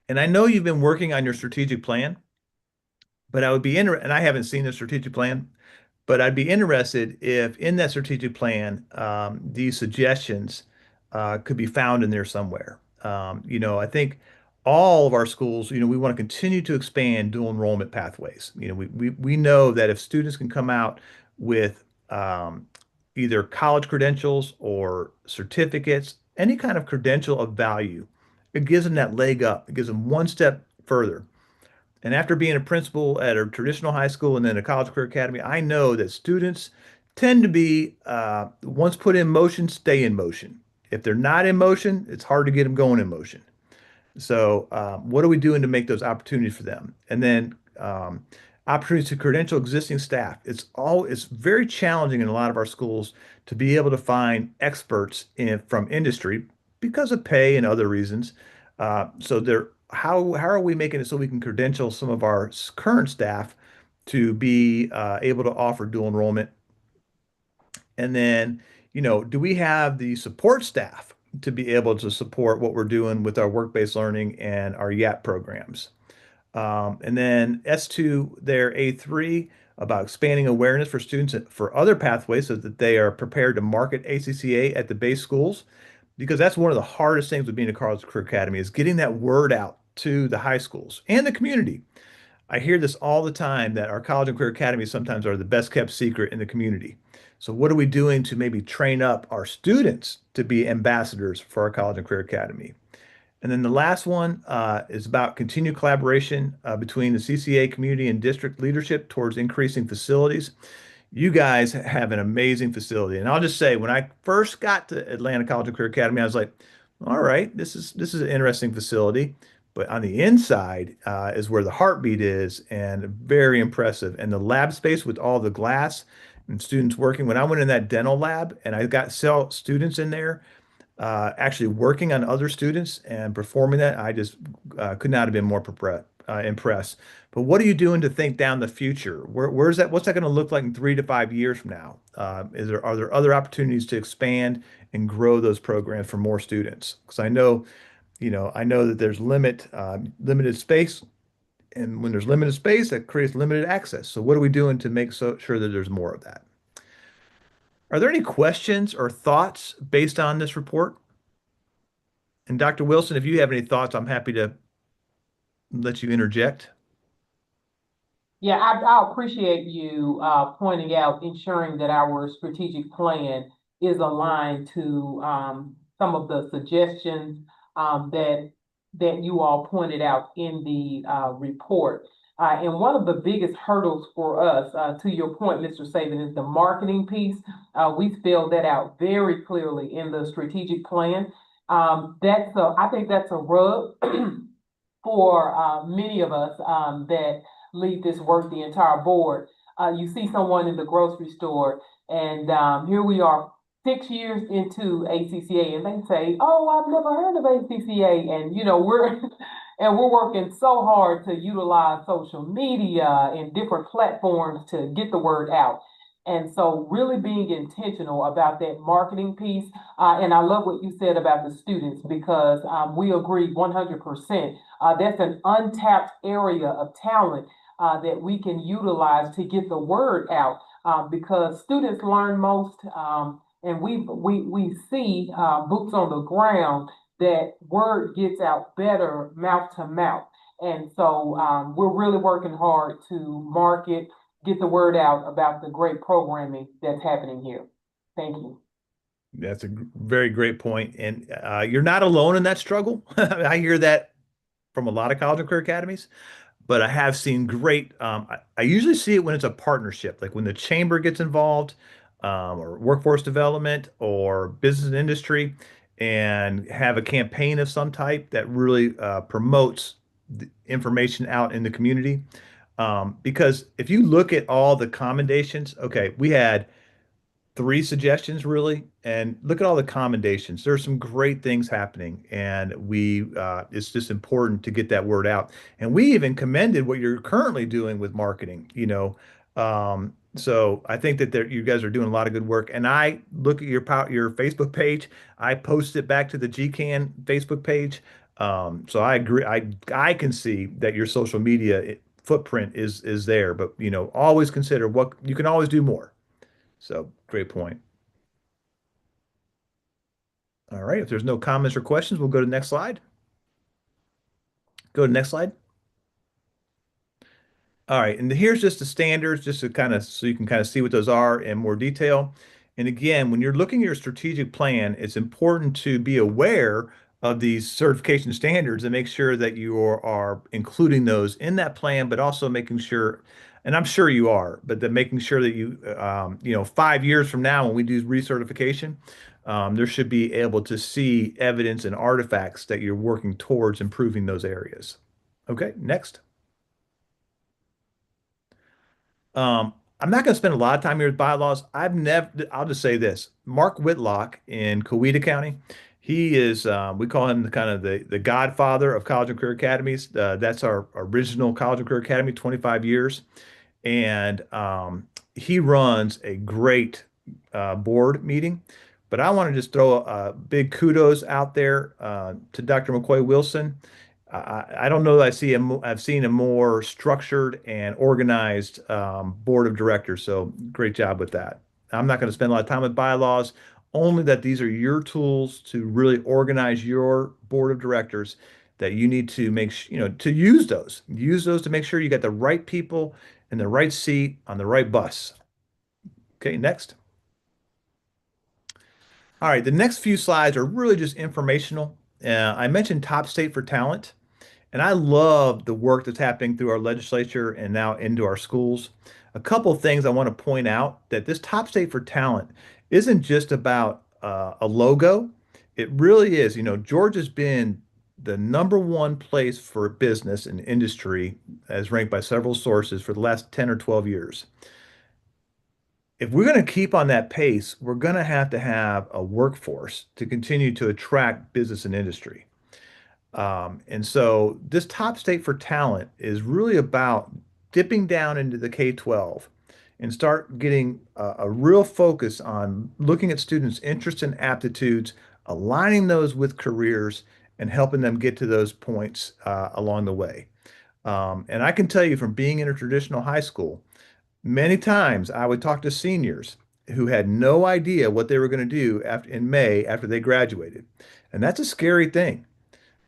And I know you've been working on your strategic plan, but I would be interested, and I haven't seen the strategic plan, but I'd be interested if in that strategic plan, these suggestions could be found in there somewhere. I think all of our schools, we want to continue to expand dual enrollment pathways. We know that if students can come out with either college credentials or certificates, any kind of credential of value, it gives them that leg up. It gives them one step further. And after being a principal at a traditional high school and then a college career academy, I know that students tend to be, once put in motion, stay in motion. If they're not in motion, it's hard to get them going in motion. So what are we doing to make those opportunities for them? And then opportunities to credential existing staff. It's very challenging in a lot of our schools to be able to find experts from industry because of pay and other reasons. How are we making it so we can credential some of our current staff to be able to offer dual enrollment? And then, do we have the support staff to be able to support what we're doing with our work-based learning and our YAP programs? And then S2, their A3, about expanding awareness for students for other pathways so that they are prepared to market ACCA at the base schools. Because that's one of the hardest things with being a College Career Academy is getting that word out to the high schools and the community. I hear this all the time that our college and career academies sometimes are the best kept secret in the community. So what are we doing to maybe train up our students to be ambassadors for our college and career academy? And then the last one is about continued collaboration between the CCA community and district leadership towards increasing facilities. You guys have an amazing facility. And I'll just say, when I first got to Atlanta College and Career Academy, I was like, all right, this is an interesting facility. But on the inside is where the heartbeat is, and very impressive. And the lab space with all the glass and students working. When I went in that dental lab and I got students in there, actually working on other students and performing that, I just could not have been more impressed. But what are you doing to think down the future? Where's that? What's that going to look like in 3 to 5 years from now? Are there other opportunities to expand and grow those programs for more students? Because I know that there's limited space, and when there's limited space, that creates limited access. So what are we doing to make sure that there's more of that? Are there any questions or thoughts based on this report? And Dr. Wilson, if you have any thoughts, I'm happy to let you interject. Yeah, I appreciate you pointing out ensuring that our strategic plan is aligned to some of the suggestions that you all pointed out in the report. And one of the biggest hurdles for us, to your point, Mr. Saban, is the marketing piece. We spelled that out very clearly in the strategic plan. I think that's a rub for many of us that lead this work, the entire board. You see someone in the grocery store, and here we are 6 years into ACCA, and they say, "Oh, I've never heard of ACCA," and we're working so hard to utilize social media and different platforms to get the word out. And so really being intentional about that marketing piece. And I love what you said about the students, because we agree 100%. That's an untapped area of talent that we can utilize to get the word out, because students learn most. And we see boots on the ground that word gets out better mouth to mouth. And so we're really working hard to market, get the word out about the great programming that's happening here. Thank you. That's a very great point. And you're not alone in that struggle. I hear that from a lot of college and career academies, but I have seen great, I usually see it when it's a partnership, like when the chamber gets involved, or workforce development or business and industry, and have a campaign of some type that really promotes the information out in the community. Because if you look at all the commendations, okay, we had 3 suggestions really, and look at all the commendations. There's some great things happening, and it's just important to get that word out. And we even commended what you're currently doing with marketing, so I think that you guys are doing a lot of good work. And I look at your Facebook page. I post it back to the GCAN Facebook page. So I agree. I can see that your social media footprint is there, but always consider what you can always do more. So great point. All right. If there's no comments or questions, we'll go to the next slide. Go to the next slide. All right, and here's just the standards, just to so you can kind of see what those are in more detail. And again, when you're looking at your strategic plan, it's important to be aware of these certification standards and make sure that you are including those in that plan, but also making sure, and I'm sure you are, but then making sure that you, 5 years from now when we do recertification, there should be able to see evidence and artifacts that you're working towards improving those areas. Okay, next. I'm not going to spend a lot of time here with bylaws. I'll just say this. Mark Whitlock in Coweta County, he is, we call him the godfather of college and career academies. That's our original college and career academy, 25 years. And he runs a great board meeting. But I want to just throw a big kudos out there to Dr. McCoy Wilson. I don't know that I've seen a more structured and organized board of directors. So great job with that. I'm not going to spend a lot of time with bylaws, only that these are your tools to really organize your board of directors that you need to to use those to make sure you got the right people in the right seat on the right bus. Okay, next. All right, the next few slides are really just informational. I mentioned Top State for Talent, and I love the work that's happening through our legislature and now into our schools. A couple of things I want to point out that this Top State for Talent isn't just about a logo. It really is. Georgia's been the #1 place for business and industry, as ranked by several sources, for the last 10 or 12 years. If we're going to keep on that pace, we're going to have a workforce to continue to attract business and industry. And so this Top State for Talent is really about dipping down into the K-12 and start getting a real focus on looking at students' interests and aptitudes, aligning those with careers, and helping them get to those points along the way. And I can tell you from being in a traditional high school, many times I would talk to seniors who had no idea what they were going to do in May after they graduated. And that's a scary thing.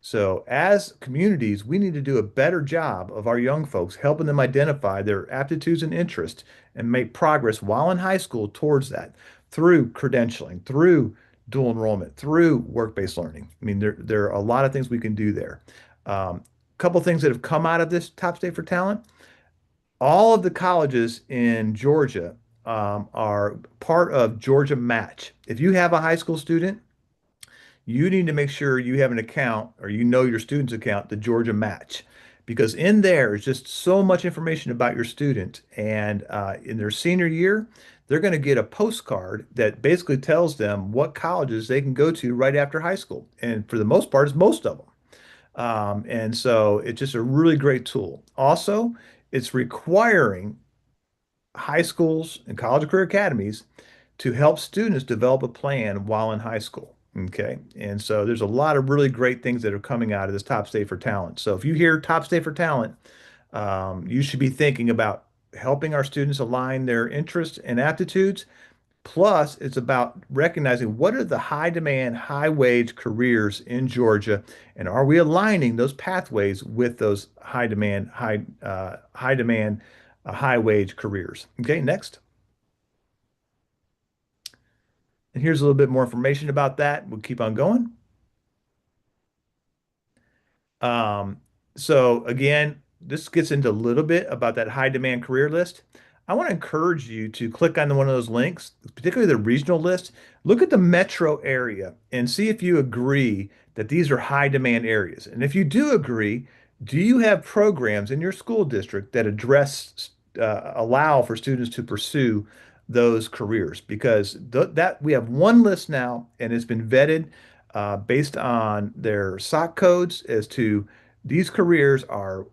So as communities, we need to do a better job of our young folks, helping them identify their aptitudes and interests and make progress while in high school towards that through credentialing, through dual enrollment, through work-based learning. I mean, there are a lot of things we can do there. A couple things that have come out of this Top State for Talent. All of the colleges in Georgia are part of Georgia Match. If you have a high school student, you need to make sure you have an account or your student's account, the Georgia Match, because in there is just so much information about your student. And in their senior year, they're going to get a postcard that basically tells them what colleges they can go to right after high school. And for the most part, it's most of them. And so it's just a really great tool. Also, it's requiring high schools and college career academies to help students develop a plan while in high school. Okay. And so there's a lot of really great things that are coming out of this Top State for Talent. So if you hear Top State for Talent, you should be thinking about helping our students align their interests and aptitudes. Plus, it's about recognizing what are the high demand, high wage careers in Georgia, and are we aligning those pathways with those high demand, high wage careers? Okay, next. And here's a little bit more information about that. We'll keep on going. So again, this gets into a little bit about that high demand career list. I want to encourage you to click on one of those links, particularly the regional list. Look at the metro area and see if you agree that these are high demand areas. And if you do agree, do you have programs in your school district that allow for students to pursue those careers? Because that we have one list now, and it's been vetted based on their SOC codes as to these careers are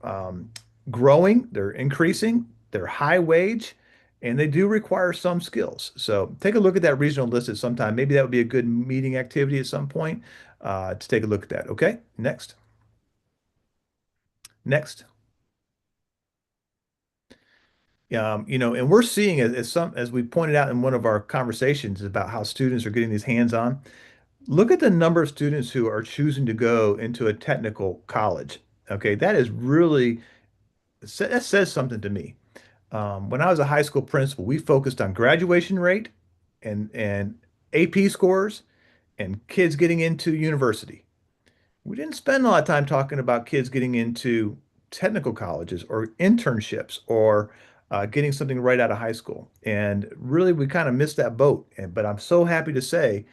growing, they're increasing, they're high wage, and they do require some skills. So take a look at that regional list at some time. Maybe that would be a good meeting activity at some point to take a look at that. Okay, next. Next. And we're seeing as we pointed out in one of our conversations about how students are getting these hands-on. Look at the number of students who are choosing to go into a technical college. Okay, that says something to me. When I was a high school principal, we focused on graduation rate and AP scores and kids getting into university. We didn't spend a lot of time talking about kids getting into technical colleges or internships or getting something right out of high school. And really, we kind of missed that boat. But I'm so happy to say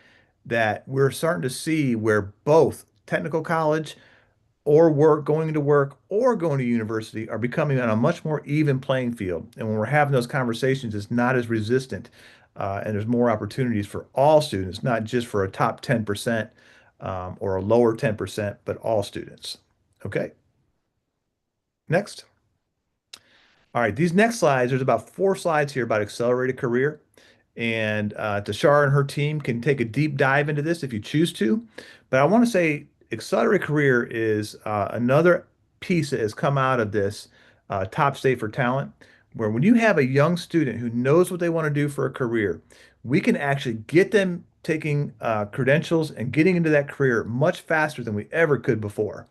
that we're starting to see where both technical college or going to work or going to university are becoming on a much more even playing field. And when we're having those conversations, it's not as resistant, and there's more opportunities for all students, not just for a top 10% or a lower 10%, but all students. Okay. Next. All right, these next slides, there's about 4 slides here about accelerated career. And Tashara and her team can take a deep dive into this if you choose to. But I want to say accelerated career is another piece that has come out of this Top State for Talent, where when you have a young student who knows what they want to do for a career, we can actually get them taking credentials and getting into that career much faster than we ever could before.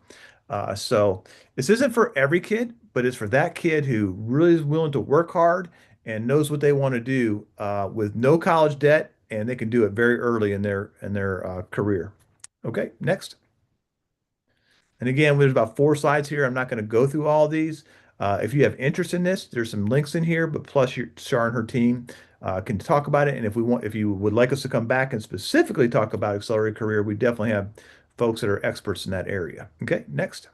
So this isn't for every kid, but it's for that kid who really is willing to work hard and knows what they want to do with no college debt, and they can do it very early in their career. Okay, next. And again, there's about 4 slides here. I'm not going to go through all these. If you have interest in this, there's some links in here, but plus Shar and her team can talk about it. And if you would like us to come back and specifically talk about accelerated career, we definitely have folks that are experts in that area. Okay, next.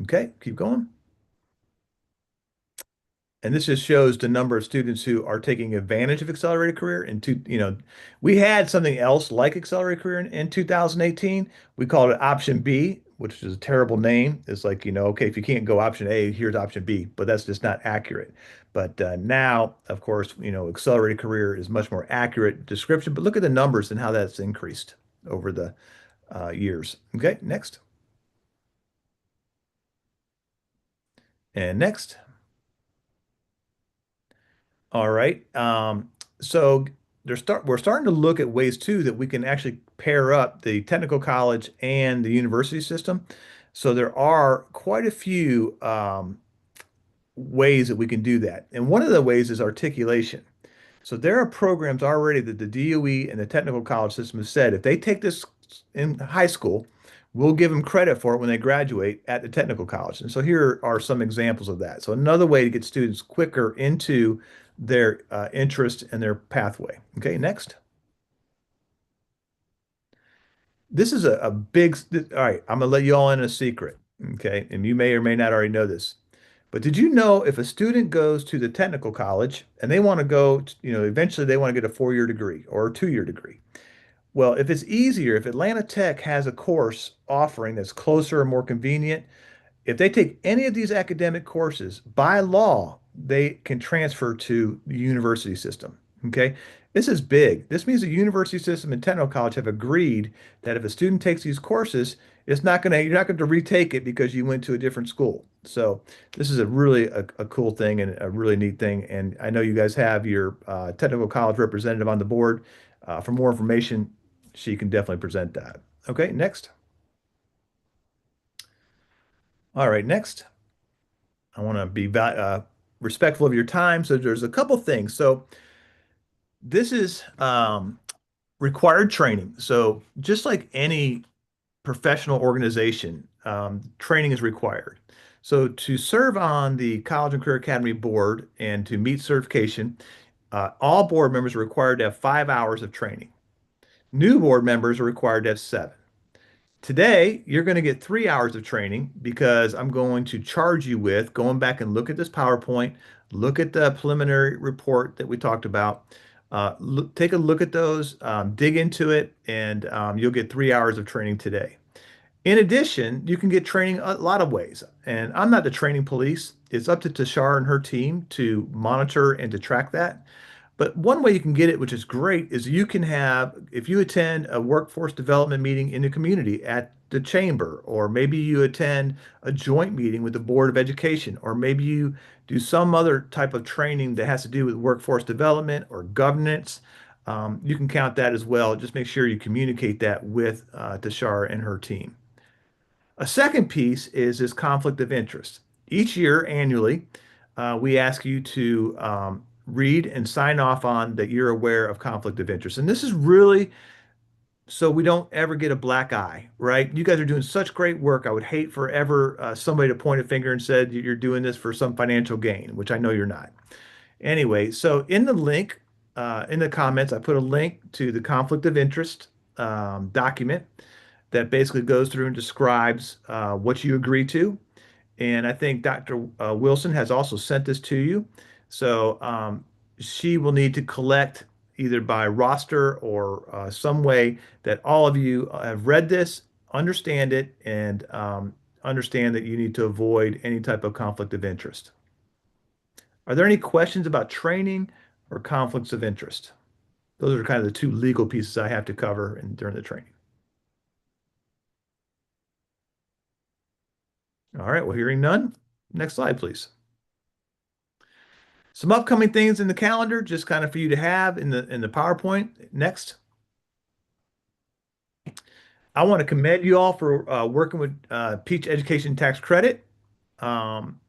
Okay, keep going. And this just shows the number of students who are taking advantage of accelerated career. We had something else like accelerated career in 2018. We called it option B, which is a terrible name. It's like, okay, if you can't go option A, here's option B, but that's just not accurate. But now, of course, accelerated career is much more accurate description, but look at the numbers and how that's increased over the years. Okay, next. And next. All right. So we're starting to look at ways too that we can actually pair up the technical college and the university system. So there are quite a few ways that we can do that. And one of the ways is articulation. So there are programs already that the DOE and the technical college system has said if they take this in high school, we'll give them credit for it when they graduate at the technical college. And so here are some examples of that. So another way to get students quicker into their interest and their pathway. Okay, next. This is a big, all right, I'm gonna let you all in a secret, okay? And you may or may not already know this. But did you know if a student goes to the technical college and they want to go, eventually they want to get a 4-year degree or a 2-year degree. Well, if it's easier, if Atlanta Tech has a course offering that's closer and more convenient, if they take any of these academic courses, by law, they can transfer to the university system. Okay. This is big. This means the university system and technical college have agreed that if a student takes these courses, you're not going to retake it because you went to a different school. So this is a cool thing and a really neat thing. And I know you guys have your technical college representative on the board. For more information, she can definitely present that. Okay, next. All right, next. I want to be respectful of your time. So there's a couple things. So this is required training. So just like any professional organization, training is required. So to serve on the College and Career Academy board and to meet certification, all board members are required to have 5 hours of training. New board members are required to have 7. Today, you're going to get 3 hours of training because I'm going to charge you with going back and look at this PowerPoint, look at the preliminary report that we talked about, take a look at those, dig into it, and you'll get 3 hours of training today. In addition, you can get training a lot of ways. And I'm not the training police. It's up to Tashar and her team to monitor and to track that. But one way you can get it, which is great, is you can have, if you attend a workforce development meeting in the community at the chamber, or maybe you attend a joint meeting with the Board of Education, or maybe you do some other type of training that has to do with workforce development or governance, you can count that as well. Just make sure you communicate that with Tashar and her team. A second piece is this conflict of interest. Each year, annually, we ask you to read and sign off on that you're aware of conflict of interest. And this is really so we don't ever get a black eye, right? You guys are doing such great work. I would hate for ever somebody to point a finger and said you're doing this for some financial gain, which I know you're not. Anyway, so in the link, in the comments, I put a link to the conflict of interest document that basically goes through and describes what you agree to. And I think Dr. Wilson has also sent this to you. So she will need to collect either by roster or some way that all of you have read this, understand it, and understand that you need to avoid any type of conflict of interest. Are there any questions about training or conflicts of interest? Those are kind of the 2 legal pieces I have to cover during the training. All right, well, hearing none, next slide, please. Some upcoming things in the calendar, just kind of for you to have in the PowerPoint. Next. I want to commend you all for working with Peach Education Tax Credit. Um,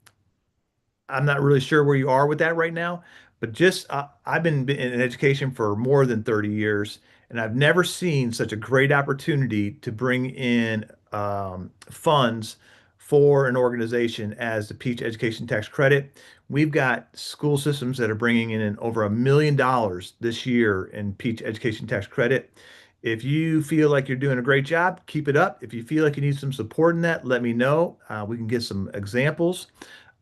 I'm not really sure where you are with that right now, but just I've been in education for more than 30 years, and I've never seen such a great opportunity to bring in funds for an organization as the Peach Education Tax Credit. We've got school systems that are bringing in over $1 million this year in Peach Education Tax Credit. If you feel like you're doing a great job, keep it up. If you feel like you need some support in that, let me know. We can get some examples.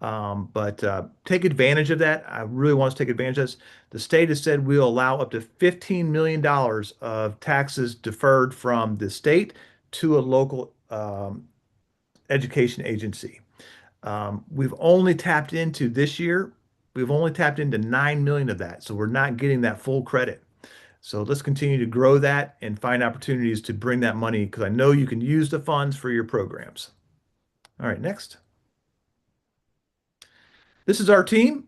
But take advantage of that. I really want to take advantage of this. The state has said we'll allow up to $15 million of taxes deferred from the state to a local education agency. We've only tapped into this year, we've only tapped into 9 million of that. So we're not getting that full credit. So let's continue to grow that and find opportunities to bring that money because I know you can use the funds for your programs. All right, next. This is our team.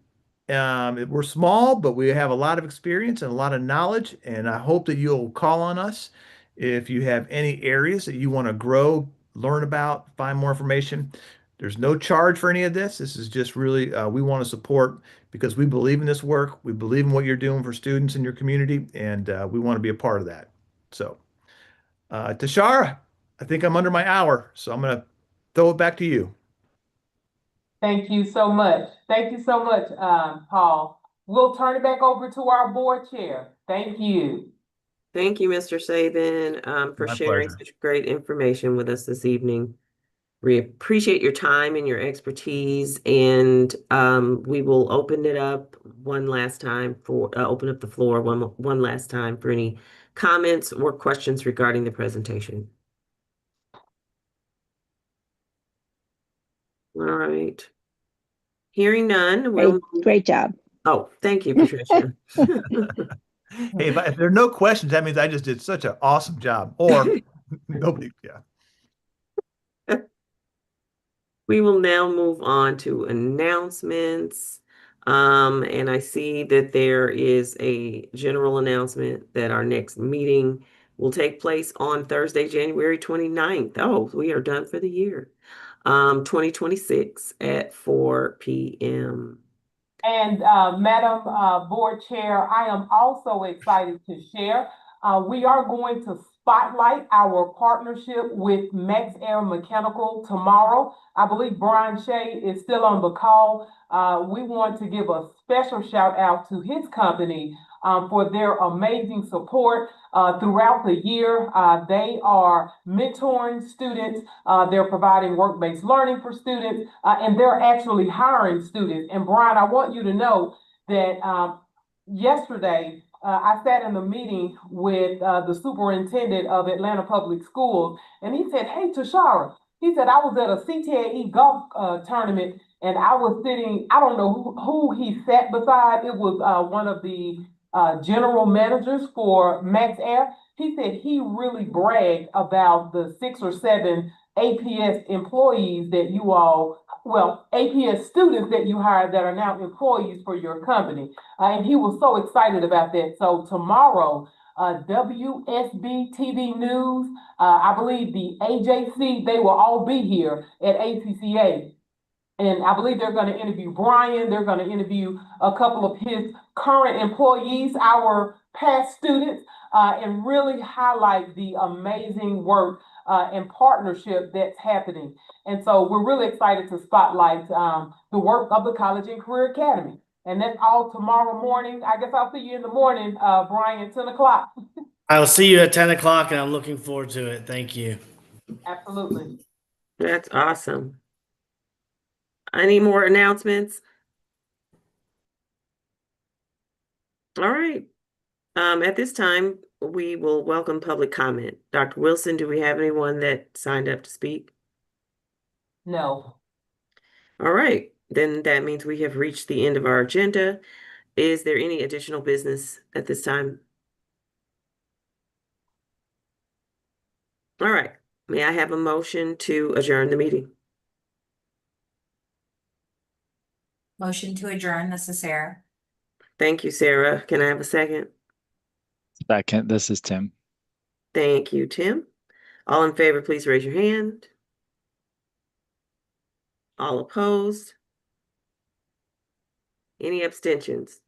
We're small, but we have a lot of experience and a lot of knowledge, and I hope that you'll call on us if you have any areas that you want to grow, learn about, find more information. There's no charge for any of this. This is just really, we want to support because we believe in this work. We believe in what you're doing for students in your community, and we want to be a part of that. So, Tashara, I think I'm under my hour, so I'm going to throw it back to you. Thank you so much. Thank you so much, Paul. We'll turn it back over to our board chair. Thank you. Thank you, Mr. Saban, for My sharing pleasure. such great information with us this evening. We appreciate your time and your expertise, and we will open it up one last time for open up the floor one last time for any comments or questions regarding the presentation. All right. Hearing none, we'll Great job. Oh, thank you, Patricia. Hey, if there are no questions, that means I just did such an awesome job. Or nobody, yeah. We will now move on to announcements. And I see that there is a general announcement that our next meeting will take place on Thursday, January 29th. Oh, we are done for the year. 2026 at 4 p.m. And Madam Board Chair, I am also excited to share. We are going to spotlight our partnership with Max Air Mechanical tomorrow. I believe Brian Shea is still on the call. We want to give a special shout out to his company for their amazing support throughout the year. They are mentoring students, they're providing work-based learning for students, and they're actually hiring students. And Brian, I want you to know that yesterday, I sat in a meeting with the superintendent of Atlanta Public Schools, and he said, "Hey, Tashara," he said, "I was at a CTAE golf tournament, and I was sitting, I don't know who he sat beside. It was one of the general managers for Max Air." He said he really bragged about the 6 or 7 APS employees that you all, well, APS students that you hired that are now employees for your company. And he was so excited about that. So tomorrow, WSB TV News, I believe the AJC, they will all be here at ACCA. And I believe they're going to interview Brian. They're going to interview a couple of his current employees, our past students, and really highlight the amazing work and partnership that's happening. And so we're really excited to spotlight the work of the College and Career Academy. And that's all tomorrow morning. I guess I'll see you in the morning, Brian, at 10 o'clock. I'll see you at 10 o'clock, and I'm looking forward to it. Thank you. Absolutely. That's awesome. Any more announcements? All right. At this time, we will welcome public comment. Dr. Wilson, do we have anyone that signed up to speak? No. All right. Then that means we have reached the end of our agenda. Is there any additional business at this time? All right. May I have a motion to adjourn the meeting? Motion to adjourn, this is Sarah. Thank you, Sarah. Can I have a second? Second, this is Tim. Thank you, Tim. All in favor, please raise your hand. All opposed? Any abstentions?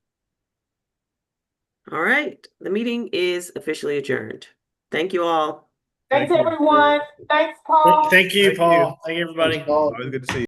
All right, the meeting is officially adjourned. Thank you all. Thanks, Thank you. everyone. Thanks, Paul. Thank you, Thank you. Paul. Thank you, everybody. Thanks, Paul. Always good to see you.